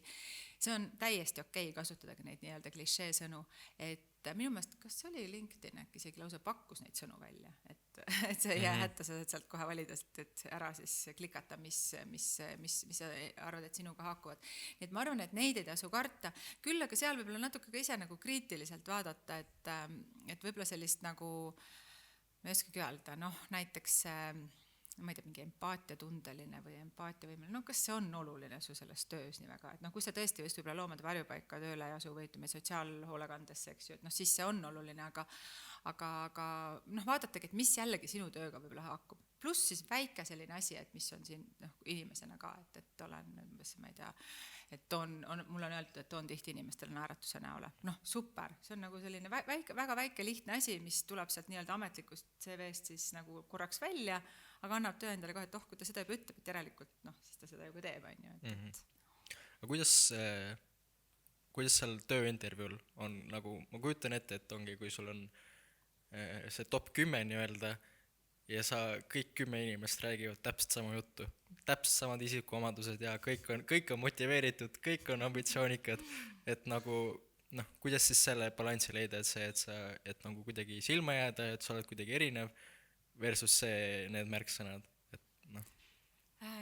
See on täiesti okei kasutadagi neid nii-öelda klišee sõnu, et minu meelest, kas see oli LinkedIn äkki isegi lausa pakkus neid sõnu välja, et see ei jää hätta, sa saad sealt kohe valida, et ära siis klikata, mis sa arvad, et sinuga haakuvad. Nii et ma arvan, et neid ei tasu karta, küll aga seal võib-olla natuke ka ise nagu kriitiliselt vaadata, et võib-olla sellist nagu, ma ei oskagi öelda, näiteks ma ei tea, mingi empaatiatundeline või empaatiavõimeline, kas see on oluline su selles töös nii väga, et kui sa tõesti just võib-olla loomade varjupaika tööle ei asu või ütleme sotsiaalhoolekandesse, eks ju, et siis see on oluline, aga vaadatagi, et mis jällegi sinu tööga võib-olla haakub. Pluss siis väike selline asi, et mis on siin inimesena ka, et olen, ma ei tea, et mul on öeldud, et toon tihti inimestele naeratuse näole. Super, see on nagu selline väga väike lihtne asi, mis tuleb sealt nii-öelda ametlikust CV-st siis nagu korraks välja, aga annab tööandjale kohe, et kui ta seda juba ütleb, et järelikult, siis ta seda juba teeb, on ju. aga kuidas seal tööintervjuul on, nagu ma kujutan ette, et ongi, kui sul on see top 10 nii-öelda ja sa kõik 10 inimest räägivad täpselt sama juttu, täpselt samad isikuomadused ja kõik on motiveeritud, kõik on ambitsioonikad, et nagu noh, kuidas siis selle balansi leida, et see, et nagu kuidagi silma jääda, et sa oled kuidagi erinev versus see, need märksõnad, et noh.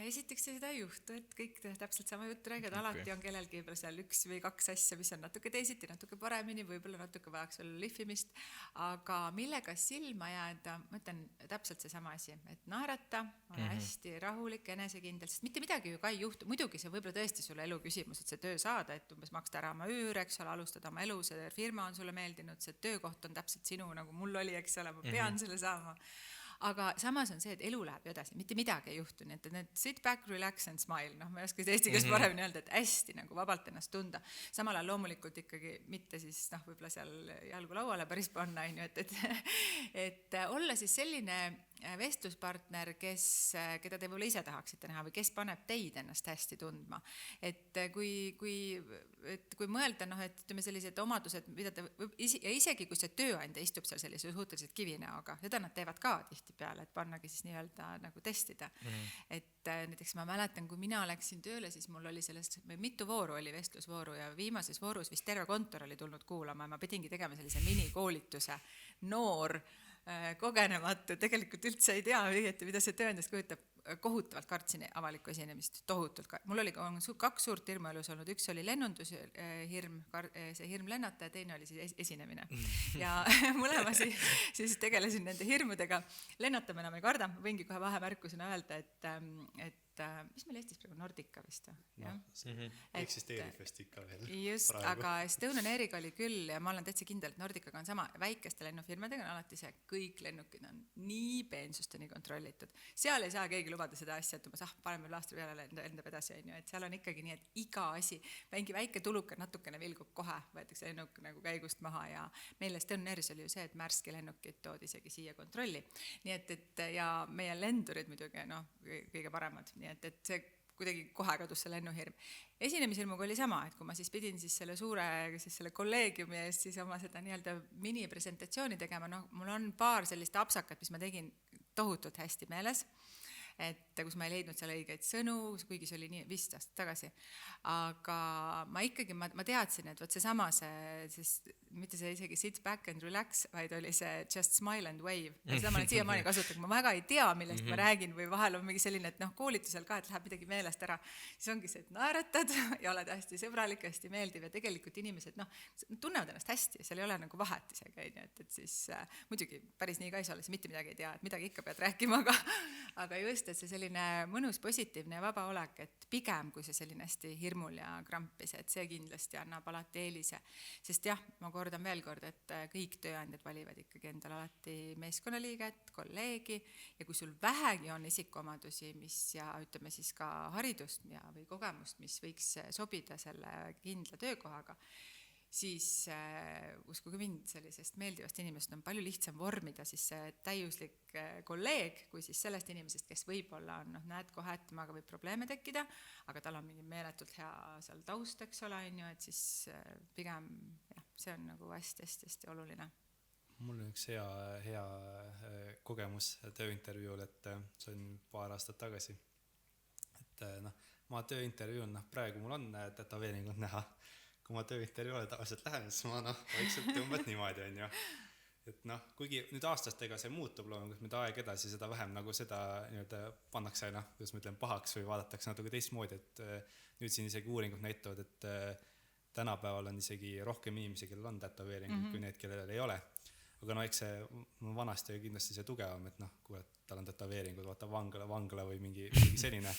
Esiteks seda ei juhtu, et kõik täpselt sama juttu räägivad, alati on kellelgi võib-olla seal 1 või 2 asja, mis on natuke teisiti, natuke paremini, võib-olla natuke vajaks veel lihvimist, aga millega silma jääda, ma ütlen täpselt seesama asi, et naerata, ole hästi rahulik, enesekindel, sest mitte midagi ju ka ei juhtu, muidugi see võib-olla tõesti sulle elu küsimus, et see töö saada, et umbes maksta ära oma üür, eks ole, alustada oma elu, see firma on sulle meeldinud, see töökoht on täpselt sinu, nagu mul oli, eks ole, ma pean selle saama. Aga samas on see, et elu läheb ju edasi, mitte midagi ei juhtu, nii et need sit back, relax and smile, noh, ma ei oska eesti keeles paremini öelda, et hästi nagu vabalt ennast tunda. Samal ajal loomulikult ikkagi mitte siis, noh, võib-olla seal jalgu lauale päris panna, et olla siis selline vestluspartner, keda te võib-olla ise tahaksite näha või kes paneb teid ennast hästi tundma. Et kui mõelda, noh, et ütleme sellised omadused, mida te, ja isegi kui see tööandja istub seal sellise suhteliselt kivinäoga, seda nad teevad ka tihtipeale, et pannagi siis nii-öelda nagu testida. Et näiteks ma mäletan, kui mina läksin tööle, siis mul oli sellest, mitu vooru oli vestlusvooru ja viimases voorus vist terve kontor oli tulnud kuulama ja ma pidingi tegema sellise minikoolituse, noor, kogenematu, tegelikult üldse ei tea õieti, mida see tööandjast kujutab, kohutavalt kartsin avalikku esinemist, tohutult. Mul oli 2 suurt hirmu elus olnud, üks oli lennundushirm, see hirm lennata ja teine oli siis esinemine. Ja mõlema siis tegelesin nende hirmudega, lennatama enam ei karda, võingi kohe vahemärkusena öelda, et mis meil Eestis praegu Nordica vist? No, eksisteerib vist ikka veel. Just, praegu. Aga Estonian Airiga oli küll ja ma olen täitsa kindel, et Nordicaga on sama, väikeste lennufirmadega on alati see, kõik lennukid on nii peensusteni kontrollitud. Seal ei saa keegi lubada seda asja, et umbes, paneme veel aasta peale lendab edasi, et seal on ikkagi nii, et iga asi, mingi väike tuluke natukene vilgub kohe, võetakse lennuk nagu käigust maha ja meil Estonian Airis oli ju see, et Märski lennukid toodi isegi siia kontrolli. Nii et ja meie lendurid muidugi, noh, kõige paremad. Nii et see kuidagi kohe kadus see lennuhirm. Esinemishirmuga oli sama, et kui ma siis pidin siis selle suure siis selle kolleegiumi eest siis oma seda nii-öelda mini-presentatsiooni tegema, noh, mul on paar sellist apsakat, mis ma tegin tohutult hästi meeles, et kus ma ei leidnud seal õigeid sõnu, kuigi see oli nii 15 aastat tagasi, aga ma ikkagi, ma teadsin, et võt seesama siis mitte see isegi sit back and relax, vaid oli see just smile and wave. Ja seda ma olen siiamaani kasutanud, ma väga ei tea, millest ma räägin või vahel on mingi selline, et noh, koolitusel ka, et läheb midagi meelest ära. Siis ongi see, et naeratad ja oled hästi sõbralik, hästi meeldiv ja tegelikult inimesed, noh, tunnevad ennast hästi, seal ei ole nagu vahet isegi, et siis muidugi päris nii ka ei saa olla, mitte midagi ei tea, et midagi ikka pead rääkima, aga just, et see selline mõnus, positiivne ja vaba olek, et pigem kui see selline hästi hirmul ja krampis, et see kindlasti annab alati eelise. Sest jah, ma kordan veel kord, et kõik tööandjad valivad ikkagi endale alati meeskonnaliiget, kolleegi ja kui sul vähegi on isikuomadusi, mis ja ütleme siis ka haridust või kogemust, mis võiks sobida selle kindla töökohaga, siis uskuge mind, sellisest meeldivast inimesest on palju lihtsam vormida siis see täiuslik kolleeg, kui siis sellest inimesest, kes võib-olla on, noh, näed kohe, et temaga võib probleeme tekkida, aga tal on mingi meeletult hea seal taust, eks ole, et siis pigem jah, see on nagu hästi oluline. Mul on üks hea kogemus tööintervjuul, et see on paar aastat tagasi. Et noh, ma tööintervjuul, noh, praegu mul on tätoveeringud näha. Kui ma tööintervjuule tavaliselt lähen, siis ma vaikselt tõmbad niimoodi, on ju. Et noh, kuigi nüüd aastastega see muutub loomulikult, mida aeg edasi, seda vähem nagu seda nii-öelda pannakse, noh, kuidas ma ütlen, pahaks või vaadatakse natuke teistmoodi, et nüüd siin isegi uuringud näitavad, et tänapäeval on isegi rohkem inimesi, kellel on tätoveeringud kui need, kellel ei ole. Aga no eks see vanasti oli kindlasti see tugevam, et noh, kui tal on tätoveeringud, vaata vangla või mingi selline.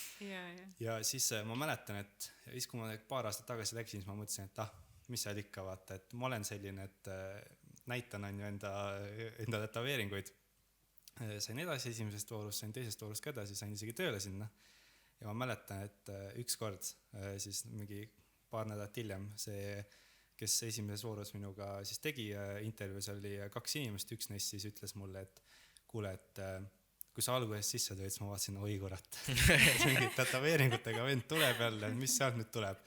Ja siis ma mäletan, et siis kui ma paar aastat tagasi läksin, siis ma mõtlesin, et mis seal ikka vaata, et ma olen selline, et näitan on ju enda tätoveeringuid. Sain edasi esimesest voorust, sain teisest voorust ka edasi, sain isegi tööle sinna. Ja ma mäletan, et üks kord siis mingi paar nädalat hiljem see kes esimeses voorus minuga siis tegi intervjuus, oli 2 inimest, üks neist siis ütles mulle, et kuule, et kui sa alguses sisse tulid, siis ma vaatasin, oi kurat, mingid tätoveeringutega vend tuleb jälle, mis sealt nüüd tuleb.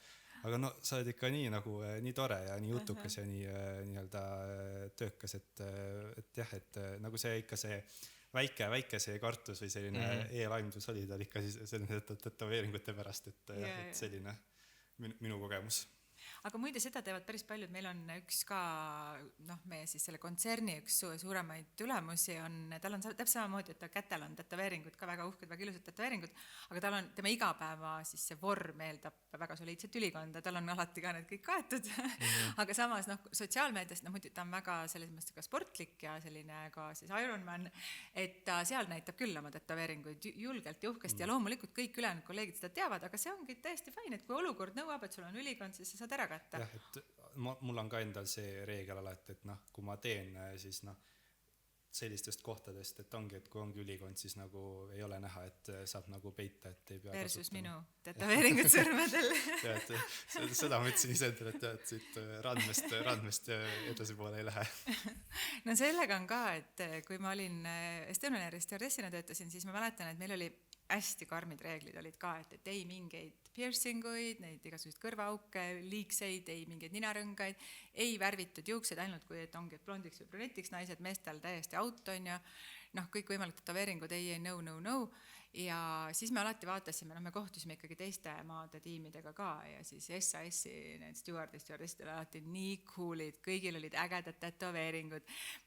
aga no sa oled ikka nii nagu nii tore ja nii jutukas ja nii nii-öelda töökas, et jah, et nagu see ikka see väike see kartus või selline eelaimdus oli tal ikka siis selline tätoveeringute pärast, et jah, et selline minu kogemus. Aga muide, seda teevad päris paljud, meil on üks ka, noh, meie siis selle kontserni üks suuremaid ülemusi on, tal on täpselt samamoodi, et ta kätel on tätoveeringud ka väga uhked, väga ilusad tätoveeringud, aga tal on, tema igapäeva siis see vorm eeldab väga soliidset ülikonda, tal on alati ka need kõik kaetud, aga samas, noh, sotsiaalmeedias, noh, muidu ta on väga selles mõttes ka sportlik ja selline ka siis Ironman, et ta seal näitab küll oma tätoveeringuid julgelt ja uhkesti ja loomulikult kõik ülejäänud kolleegid seda teavad, aga see ongi täiesti fine, et kui olukord nõuab, et sul on ülikond, siis sa saad ära kätta. Jah, et mul on ka endal see reegel alati, et noh, kui ma teen siis noh, sellistest kohtadest, et ongi, et kui ongi ülikond, siis nagu ei ole näha, et saab nagu peita, et ei pea versus kasutama. Minu tätoveeringud sõrmedel. Ja, et seda ma ütlesin ise endale, et siit randmest edasi poole ei lähe. No sellega on ka, et kui ma olin Estonian Airis stewardessina töötasin, siis ma mäletan, et meil oli hästi karmid reeglid olid ka, et ei mingeid piercinguid, neid igasuguseid kõrvaauke, liigseid, ei mingeid ninarõngaid, ei värvitud juuksed, ainult kui et ongi blondiks või brünetiks naised, meestel täiesti out on ja noh, kõik võimalikud tätoveeringud, ei, no. Ja siis me alati vaatasime, me kohtusime ikkagi teiste maade tiimidega ka ja siis SAS-i need stewardessid olid alati nii coolid, kõigil olid ägedad tätoveeringud,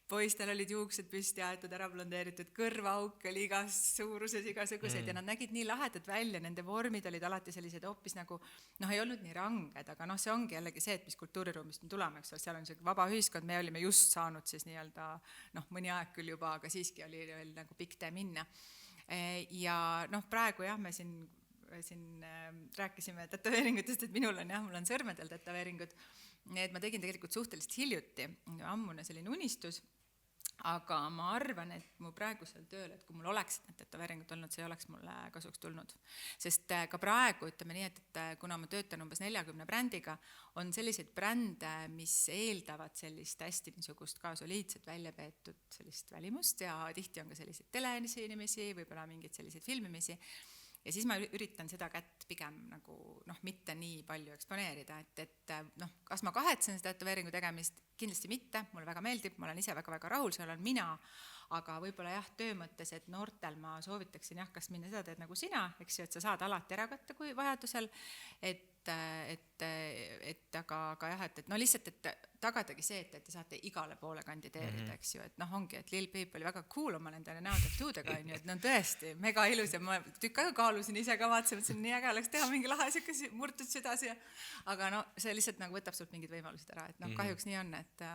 poistel olid juuksed püsti aetud, ära blondeeritud, kõrvauk oli igas suuruses, igasuguseid ja nad nägid nii lahedad välja, nende vormid olid alati sellised hoopis nagu, noh, ei olnud nii ranged, aga noh, see ongi jällegi see, et mis kultuuriruumist me tuleme, eks ole, seal on see vaba ühiskond, me olime just saanud siis nii-öelda, noh, mõni aeg küll juba, aga siiski oli veel nagu pikk tee minna. Ja noh, praegu jah, me siin rääkisime tätoveeringutest, et mul on sõrmedel tätoveeringud, et ma tegin tegelikult suhteliselt hiljuti, ammune selline unistus, aga ma arvan, et mu praegusel tööl, et kui mul oleks need tätoveeringud olnud, see oleks mulle kasuks tulnud. Sest ka praegu, ütleme nii, et kuna ma töötan umbes 40 brändiga, on selliseid brände, mis eeldavad sellist hästi niisugust ka soliidset välja peetud sellist välimust ja tihti on ka selliseid teleinimesi, võib-olla mingeid selliseid filmimisi. Ja siis ma üritan seda kätt pigem nagu, noh, mitte nii palju eksponeerida, et noh, kas ma kahetsen seda tätoveeringu tegemist? Kindlasti mitte, mulle väga meeldib, ma olen ise väga-väga rahul, see olen mina, aga võib-olla jah, töö mõttes, et noortel ma soovitaksin jah, kas minna seda teed nagu sina, eks ju, et sa saad alati ära katta kui vajadusel, aga jah, et no lihtsalt, et tagadagi see, et te saate igale poole kandideerida, eks ju, et noh, ongi, et Lil Peep oli väga cool oma nendele näotattuudega, on ju, et no tõesti, mega ilus ja ma tükk aega kaalusin ise kavatsen, et nii äge oleks teha mingi lahe siuke murtud südas ja aga no see lihtsalt nagu võtab sult mingid võimalused ära, et noh, kahjuks nii on, et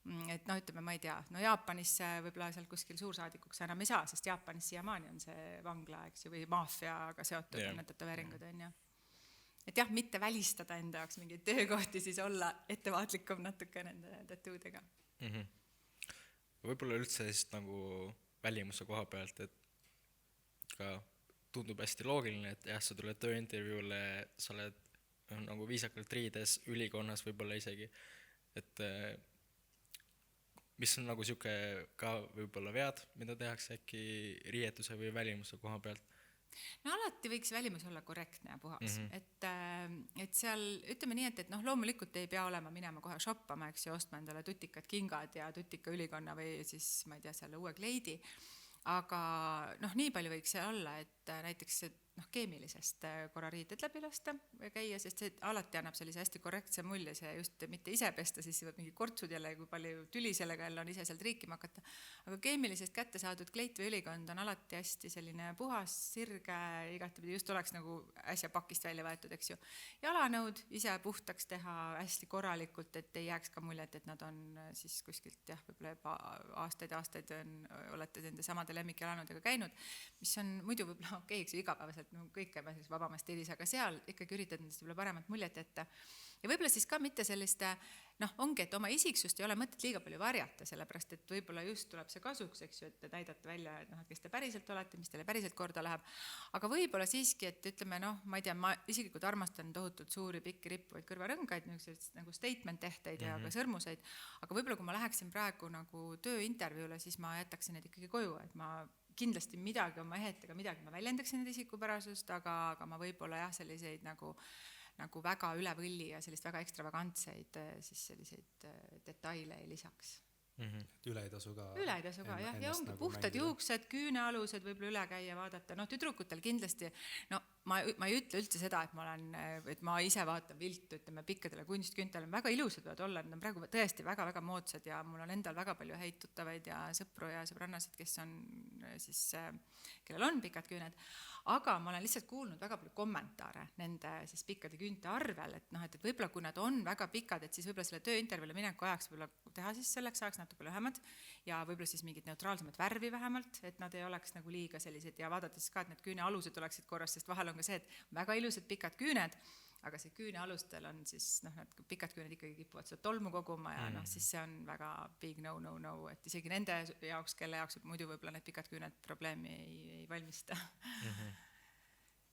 noh, ütleme, ma ei tea, no Jaapanis võib-olla seal kuskil suursaadikuks enam ei saa, sest Jaapanis siiamaani on see vangla, eks ju, või maafiaga seotud on need tätoveeringud, on ju. Et jah, mitte välistada enda jaoks mingeid töökohti, siis olla ettevaatlikum natuke nende tätuudega. Võib-olla üldse siis nagu välimuse koha pealt, et ka tundub hästi loogiline, et jah, sa tuled tööintervjuule, sa oled nagu viisakalt riides, ülikonnas võib-olla isegi, et mis on nagu siuke ka võib-olla vead, mida tehakse äkki riietuse või välimuse koha pealt? No alati võiks välimus olla korrektne ja puhas, et seal ütleme nii, et noh, loomulikult ei pea olema minema kohe shoppama, eks ju, ostma endale tutikad kingad ja tutika ülikonna või siis, ma ei tea, selle uue kleidi, aga noh, nii palju võiks see olla, et näiteks noh, keemilisest korra riided läbi lasta või käia, sest see alati annab sellise hästi korrektse mulje, see just mitte ise pesta, siis võivad mingi kortsud jälle, kui palju tüli sellega jälle on ise sealt riikima hakata, aga keemilisest kätte saadud kleit või ülikond on alati hästi selline puhas, sirge, igatepidi just oleks nagu äsja pakist välja võetud, eks ju. Jalanõud ise puhtaks teha hästi korralikult, et ei jääks ka muljet, et nad on siis kuskilt jah, võib-olla juba aastaid olete nende samade lemmikjalanudega käinud, mis on muidu võib-olla okei, eks ju, igapäevaselt kõik käib vabamas stiilis, aga seal ikkagi üritad nendest võib-olla paremat muljet ette. Ja võib-olla siis ka mitte selliste, noh, ongi, et oma isiksust ei ole mõtet liiga palju varjata, sellepärast, et võib-olla just tuleb see kasuks, eks ju, et te näidate välja, et noh, kes te päriselt olete, mis teile päriselt korda läheb, aga võib-olla siiski, et ütleme, noh, ma ei tea, ma isiklikult armastan tohutult suuri pikki rippuvaid kõrvarõngaid, nagu statement-tehteid ja ka sõrmuseid, aga võib-olla kui ma läheksin praegu nagu tööintervjuule, siis ma jätaksin need ikkagi koju, et ma kindlasti midagi oma ehetega, midagi ma väljendaksin need isikupärasust, aga ma võib-olla jah, selliseid nagu nagu väga üle võlli ja sellist väga ekstravagantseid siis selliseid detaile ei lisaks. Et üle ei tasu ka jah, ja ongi nagu puhtad mängida. juuksed, küünealused võib-olla üle käia, vaadata, noh tüdrukutel kindlasti, no ma ei ütle üldse seda, et ma ise vaatan viltu, ütleme pikkadele kunstküüntel on väga ilusad võivad olla, need on praegu tõesti väga-väga moodsad ja mul on endal väga palju häid tuttavaid ja sõpru ja sõbrannasid, kes on siis, kellel on pikad küüned, aga ma olen lihtsalt kuulnud väga palju kommentaare nende siis pikkade küünte arvel, et noh, et võib-olla kui nad on väga pikad, et siis võib-olla selle tööintervjuule mineku ajaks võib-olla teha siis selleks ajaks natuke lühemad ja võib-olla siis mingit neutraalsemat värvi vähemalt, et nad ei oleks nagu liiga sellised ja vaadates ka, et need küünealused oleksid korras, sest vahel on ka see, et väga ilusad pikad küüned, aga see küünealustel on siis, noh, need pikad küüned ikkagi kipuvad seda tolmu koguma ja noh, siis see on väga big no, et isegi nende jaoks, kelle jaoks muidu võib-olla need pikad küüned probleemi ei valmista.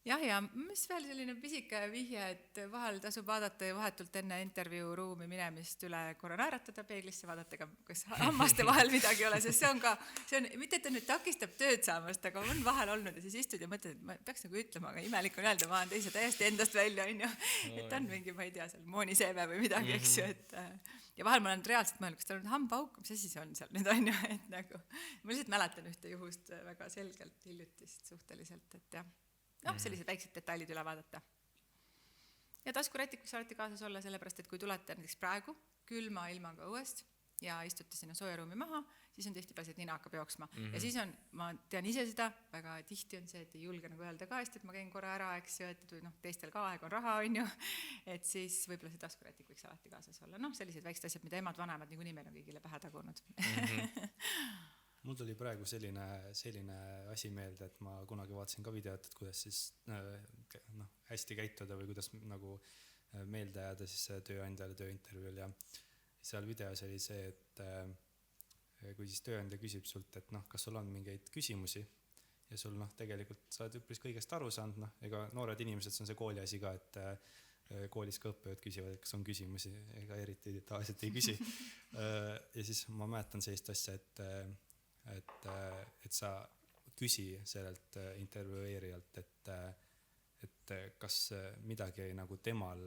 Jah, ja mis veel selline pisike vihje, et vahel tasub vaadata ja vahetult enne intervjuu ruumi minemist üle korra naeratada peeglisse, vaadata ka, kas hammaste vahel midagi ei ole, sest see on, mitte et ta nüüd takistab tööd saamast, aga on vahel olnud ja siis istud ja mõtled, et ma peaks nagu ütlema, aga imelik on öelda, ma olen teise täiesti endast välja, on ju, et on mingi, ma ei tea, seal mooniseeme või midagi, eks ju, et ja vahel ma olen reaalselt mõelnud, kas tal on hambaauk, mis asi see on seal nüüd, on ju, et nagu, ma lihtsalt mäletan ühte juhust väga selgelt hiljutist suhteliselt, et jah. Noh, sellised väiksed detailid üle vaadata. Ja taskurätik võiks alati kaasas olla, sellepärast, et kui tulete näiteks praegu külma ilmaga õuest ja istute sinna soojaruumi maha, siis on tihtipeale see, et nina hakkab jooksma. Ja siis on, ma tean ise seda, väga tihti on see, et ei julge nagu öelda ka, et ma käin korra ära, eks ju, et noh, teistel ka aeg on raha, on ju, et siis võib-olla see taskurätik võiks alati kaasas olla. Noh, sellised väiksed asjad, mida emad vanemad niikuinii meil on kõigile pähe tagunud. Mul tuli praegu selline asi meelde, et ma kunagi vaatasin ka videot, et kuidas siis hästi käituda või kuidas nagu meelde jääda siis tööandjale tööintervjuul ja seal videos oli see, et kui siis tööandja küsib sult, et kas sul on mingeid küsimusi ja sul tegelikult sa oled üpris kõigest aru saanud, ega noored inimesed, see on see kooli asi ka, et koolis ka õppejad küsivad, et kas on küsimusi, ega eriti tavaliselt ei küsi. Ja siis ma mäletan sellist asja, et sa küsi sellelt intervjueerijalt, et kas midagi nagu temal,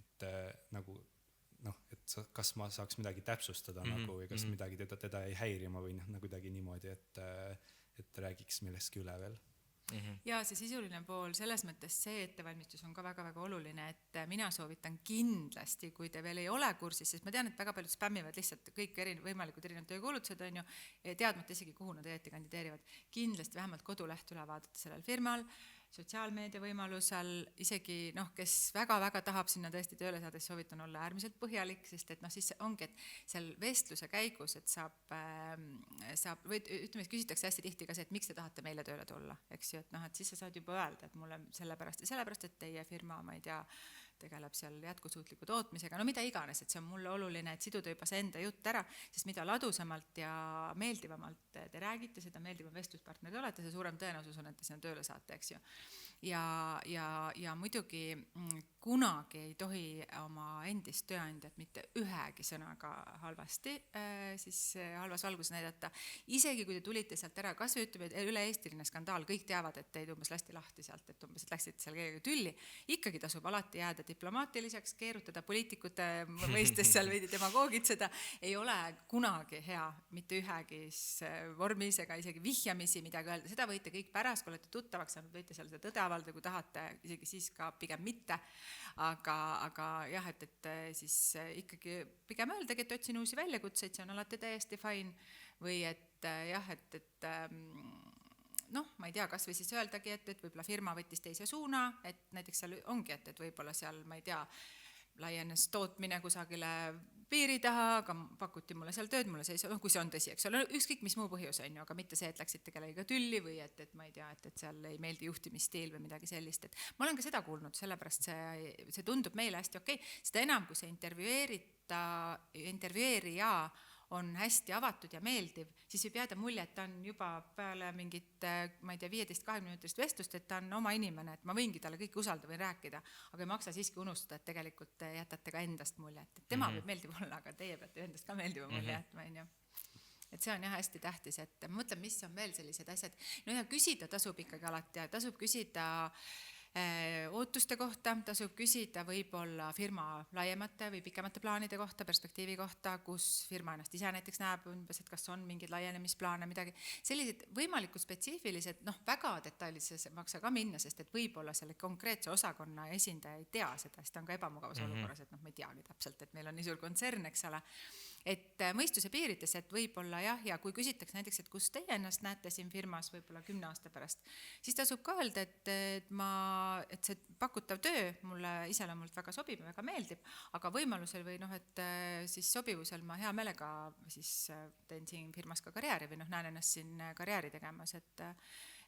et nagu et kas ma saaks midagi täpsustada nagu või kas midagi teda ei häirima või kuidagi niimoodi, et räägiks millestki üle veel. Ja see sisuline pool, selles mõttes see ettevalmistus on ka väga-väga oluline, et mina soovitan kindlasti, kui te veel ei ole kursis, sest ma tean, et väga paljud spämmivad lihtsalt kõik võimalikud erinevad töökuulutused, on ju, teadmata isegi, kuhu nad õieti kandideerivad. Kindlasti vähemalt koduleht üle vaadata sellel firmal, sotsiaalmeedia võimalusel, isegi kes väga-väga tahab sinna tõesti tööle saada, soovitan olla äärmiselt põhjalik, sest et siis ongi, et seal vestluse käigus, et saab või ütleme, et küsitakse hästi tihti ka see, et miks te tahate meile tööle tulla, eks ju, et et siis sa saad juba öelda, et mulle sellepärast, et teie firma, ma ei tea, tegeleb seal jätkusuutliku tootmisega, no mida iganes, et see on mulle oluline, et siduda juba see enda jutt ära, sest mida ladusamalt ja meeldivamalt te räägite, seda meeldivam vestluspartner te olete, see suurem tõenäosus on, et te sinna tööle saate, eks ju. Ja muidugi kunagi ei tohi oma endist tööandjat mitte ühegi sõnaga halvasti, siis halvas valguses näidata. Isegi kui te tulite sealt ära, kas või ütleme, üle-eestiline skandaal, kõik teavad, et teid umbes lasti lahti sealt, et umbes et läksid seal kellega tülli, ikkagi tasub alati jääda diplomaatiliseks, keerutada poliitikute mõistes seal veidi demagoogitseda, ei ole kunagi hea mitte ühegi vormis ega isegi vihjamisi midagi öelda, seda võite kõik pärast, kui olete tuttavaks saanud, võite seal seda tõde avaldada, kui tahate, isegi siis ka pigem mitte, aga jah, et siis ikkagi pigem öeldagi, et otsin uusi väljakutseid, see on alati täiesti fine või et jah, et ma ei tea, kas või siis öeldagi, et võib-olla firma võttis teise suuna, et näiteks seal ongi, et võib-olla seal, ma ei tea, laienes tootmine kusagile piiri taha, aga pakuti mulle seal tööd, mulle see, kui see on tõsi, eks ole, ükskõik mis muu põhjus on ju, aga mitte see, et läksite kellega tülli või et ma ei tea, et seal ei meeldi juhtimisstiil või midagi sellist, et ma olen ka seda kuulnud, sellepärast see tundub meile hästi okei, seda enam, kui see intervjueerija on hästi avatud ja meeldiv, siis võib jääda mulje, et ta on juba peale mingit, ma ei tea, 15-20 minutist vestlust, et ta on oma inimene, et ma võingi talle kõike usaldada või rääkida, aga ei maksa siiski unustada, et tegelikult jätate ka endast mulje, et tema võib meeldiv olla, aga teie peate endast ka meeldiva mulje jätma, on ju. Et see on jah hästi tähtis, et mõtlen, mis on veel sellised asjad. No ja küsida tasub ikkagi alati ja tasub küsida ootuste kohta tasub küsida võib-olla firma laiemate või pikemate plaanide kohta, perspektiivi kohta, kus firma ennast ise näiteks näeb umbes, et kas on mingeid laienemisplaane, midagi. Sellised võimalikud spetsiifilised, väga detailidesse maksa ka minna, sest et võib-olla selle konkreetse osakonna esindaja ei tea seda, sest ta on ka ebamugavas olukorras, et ma ei teagi täpselt, et meil on nii suur kontsern, eks ole. Et mõistuse piirides, et võib-olla jah, ja kui küsitakse näiteks, et kus teie ennast näete siin firmas võib-olla 10 aasta pärast, siis tasub ka öelda, et see pakutav töö mulle iseloomult väga sobib ja väga meeldib, aga võimalusel või et siis sobivusel ma hea meelega siis teen siin firmas ka karjääri või näen ennast siin karjääri tegemas,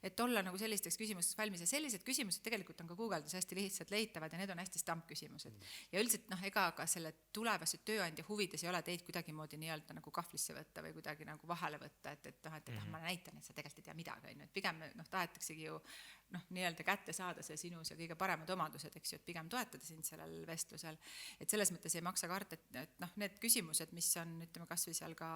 et olla nagu sellisteks küsimusteks valmis ja sellised küsimused tegelikult on ka Google'des hästi lihtsalt leitavad ja need on hästi stampküsimused. Ja üldiselt ega ka selle tulevase tööandja huvides ei ole teid kuidagimoodi nii-öelda nagu kahvlisse võtta või kuidagi nagu vahele võtta, et ma näitan, et sa tegelikult ei tea midagi, et pigem tahetaksegi ju nii-öelda kätte saada see sinus ja kõige paremad omadused, eks ju, et pigem toetada sind sellel vestlusel. Et selles mõttes ei maksa karta, et need küsimused, mis on, ütleme, kas või seal ka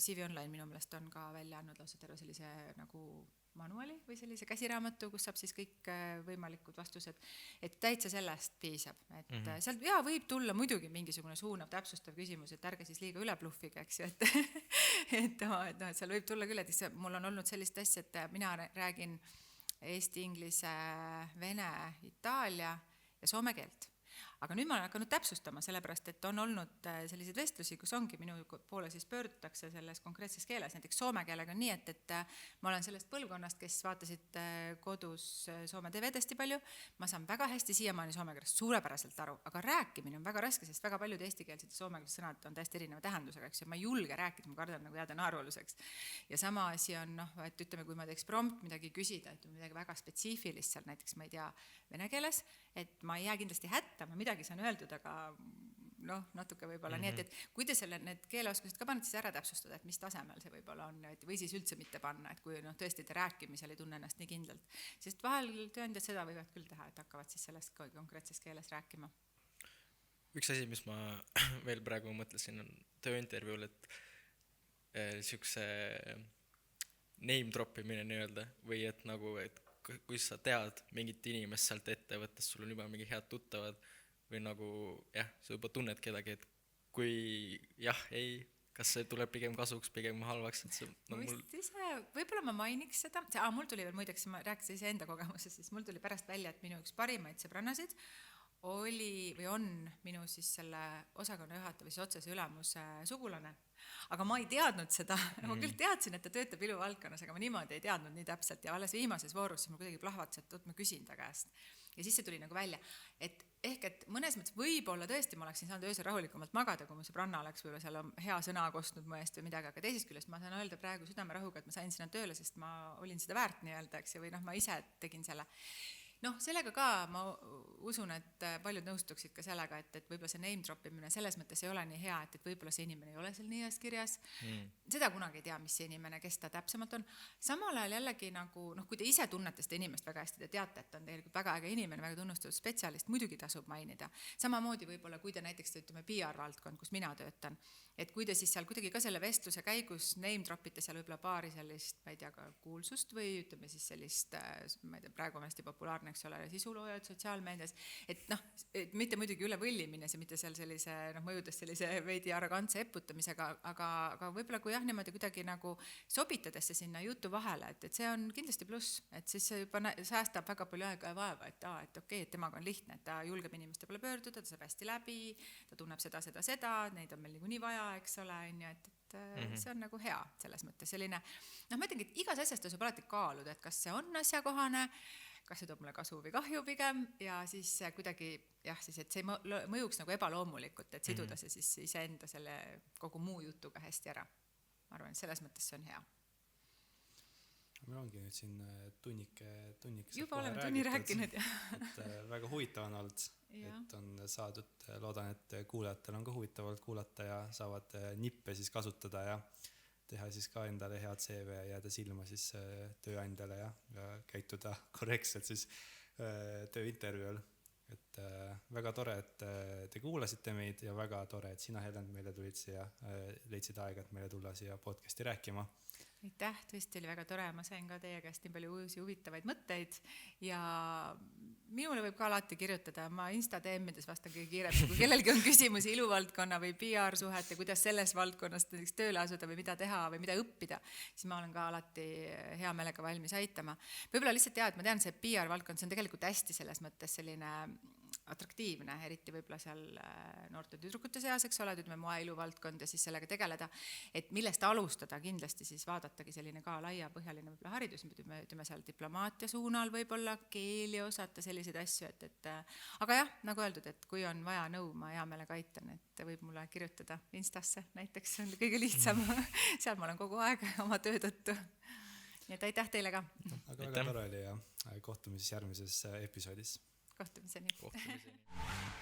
CV Online minu meelest on ka välja andnud lausa terve sellise nagu manuali või sellise käsiraamatu, kus saab siis kõik võimalikud vastused, et täitsa sellest piisab, et sealt võib tulla muidugi mingisugune suunav, täpsustav küsimus, et ärge siis liiga üle bluffige, eks ju, et seal võib tulla küll, et mul on olnud sellist asja, et mina räägin eesti, inglise, vene, itaalia ja soome keelt. Aga nüüd ma olen hakanud täpsustama, sellepärast, et on olnud selliseid vestlusi, kus ongi minu poole siis pöördutakse selles konkreetses keeles. Näiteks soome keelega on nii, et ma olen sellest põlvkonnast, kes vaatasid kodus Soome TV-d hästi palju. Ma saan väga hästi siiamaani soome keelest suurepäraselt aru, aga rääkimine on väga raske, sest väga paljud eestikeelsed ja soomekeelsed sõnad on täiesti erineva tähendusega, eks ju. Ma ei julge rääkida, ma kardan nagu jääda naerualuseks. Ja sama asi on, et ütleme, kui ma teeks prompt midagi küsida, et midagi väga spetsiifilist seal, näiteks ma ei tea vene keeles, et ma ei jää kindlasti hätta, ma midagi saan öeldud, aga natuke võib-olla nii, et kui te selle need keeleoskused ka panete, siis ära täpsustada, et mis tasemel see võib-olla on, või siis üldse mitte panna, et kui tõesti te rääkimisel ei tunne ennast nii kindlalt, sest vahel tööandjad seda võivad küll teha, et hakkavad siis sellest konkreetses keeles rääkima. Üks asi, mis ma veel praegu mõtlesin, on tööintervjuul, et siukse name droppimine nii-öelda või et nagu, et kui sa tead mingit inimest sealt ettevõttest, sul on juba mingi head tuttavad või nagu sa juba tunned kedagi, et kui ei, kas see tuleb pigem kasuks, pigem halvaks, et see võib-olla ma mainiks seda, mul tuli veel muideks, ma rääkisin ise enda kogemusest, siis mul tuli pärast välja, et minu üks parimaid sõbrannasid oli või on minu siis selle osakonna juhataja või siis otsese ülemuse sugulane. Aga ma ei teadnud seda, ma küll teadsin, et ta töötab iluvaldkonnas, aga ma niimoodi ei teadnud nii täpselt ja alles viimases voorus siis mul kuidagi plahvatas, et ma küsin ta käest. Ja siis see tuli nagu välja, et mõnes mõttes võib-olla tõesti ma oleksin saanud öösel rahulikumalt magada, kui mu sõbranna oleks võib-olla seal hea sõna kostnud mu eest või midagi, aga teisest küljest ma saan öelda praegu südamerahuga, et ma sain sinna tööle, sest ma olin seda väärt nii-öelda, eks ju, või ma ise tegin selle. Sellega ka ma usun, et paljud nõustuksid ka sellega, et võib-olla see name droppimine selles mõttes ei ole nii hea, et võib-olla see inimene ei ole seal nii ees kirjas. Seda kunagi ei tea, mis see inimene, kes ta täpsemalt on. Samal ajal jällegi nagu, kui te ise tunnete seda inimest väga hästi, te teate, et on tegelikult väga äge inimene, väga tunnustatud spetsialist, muidugi tasub mainida. Samamoodi võib-olla, kui te näiteks ütleme PR-valdkond, kus mina töötan, et kui te siis seal kuidagi ka selle vestluse käigus name droppite seal võib-olla paari sellist, ma ei tea, ka kuulsust või ütleme siis sellist, ma ei tea, praegu on hästi populaarne, eks ole, sisuloojad sotsiaalmeedias, et mitte muidugi üle võllimine, see mitte seal sellise, mõjudes sellise veidi arrogantse eputamisega, aga võib-olla kui niimoodi kuidagi nagu sobitades see sinna jutu vahele, et see on kindlasti pluss, et siis see juba säästab väga palju aega ja vaeva, et okei, et temaga on lihtne, et ta julgeb inimeste poole pöörduda, ta saab hästi läbi, ta tunneb seda, neid on meil nii vaja, eks ole, et see on nagu hea selles mõttes selline, ma ütlengi, et igas asjast tasub alati kaaluda, et kas see on asjakohane, kas see toob mulle kasu või kahju pigem ja siis kuidagi siis, et see mõjuks nagu ebaloomulikult, et siduda see siis iseenda selle kogu muu jutuga hästi ära. Ma arvan, et selles mõttes see on hea. Meil ongi nüüd siin tunnike juba oleme tunni rääkinud ja et väga huvitav on olnud, et on saadud, loodan, et kuulajatel on ka huvitavalt kuulata ja saavad nippe siis kasutada ja teha siis ka endale head CV ja jääda silma siis tööandjale ja käituda korrektselt siis tööintervjuul. Et väga tore, et te kuulasite meid ja väga tore, et sina, Helen, meile tulid siia, leidsid aega, et meile tulla siia podcasti rääkima. aitäh, tõesti oli väga tore, ma sain ka teie käest nii palju uusi huvitavaid mõtteid ja minule võib ka alati kirjutada, ma Insta DM-ides vastan kõige kiiremini, kui kellelgi on küsimusi iluvaldkonna või PR-suhete, kuidas selles valdkonnas näiteks tööle asuda või mida teha või mida õppida, siis ma olen ka alati hea meelega valmis aitama. Võib-olla lihtsalt et ma tean, see PR-valdkond, see on tegelikult hästi selles mõttes selline atraktiivne, eriti võib-olla seal noorte tüdrukute seas, eks ole, ütleme moe iluvaldkond ja siis sellega tegeleda, et millest alustada kindlasti siis vaadatagi selline ka laiapõhjaline võib-olla haridus, ütleme seal diplomaatia suunal võib-olla keeli osata, selliseid asju, aga jah, nagu öeldud, et kui on vaja nõu, ma hea meelega aitan, et võib mulle kirjutada Instasse näiteks, see on kõige lihtsam, seal ma olen kogu aeg oma töö tõttu. Nii et aitäh teile ka. Aga väga tore oli ja kohtume siis järgmises episoodis. Kohtumiseni. Kohtumiseni.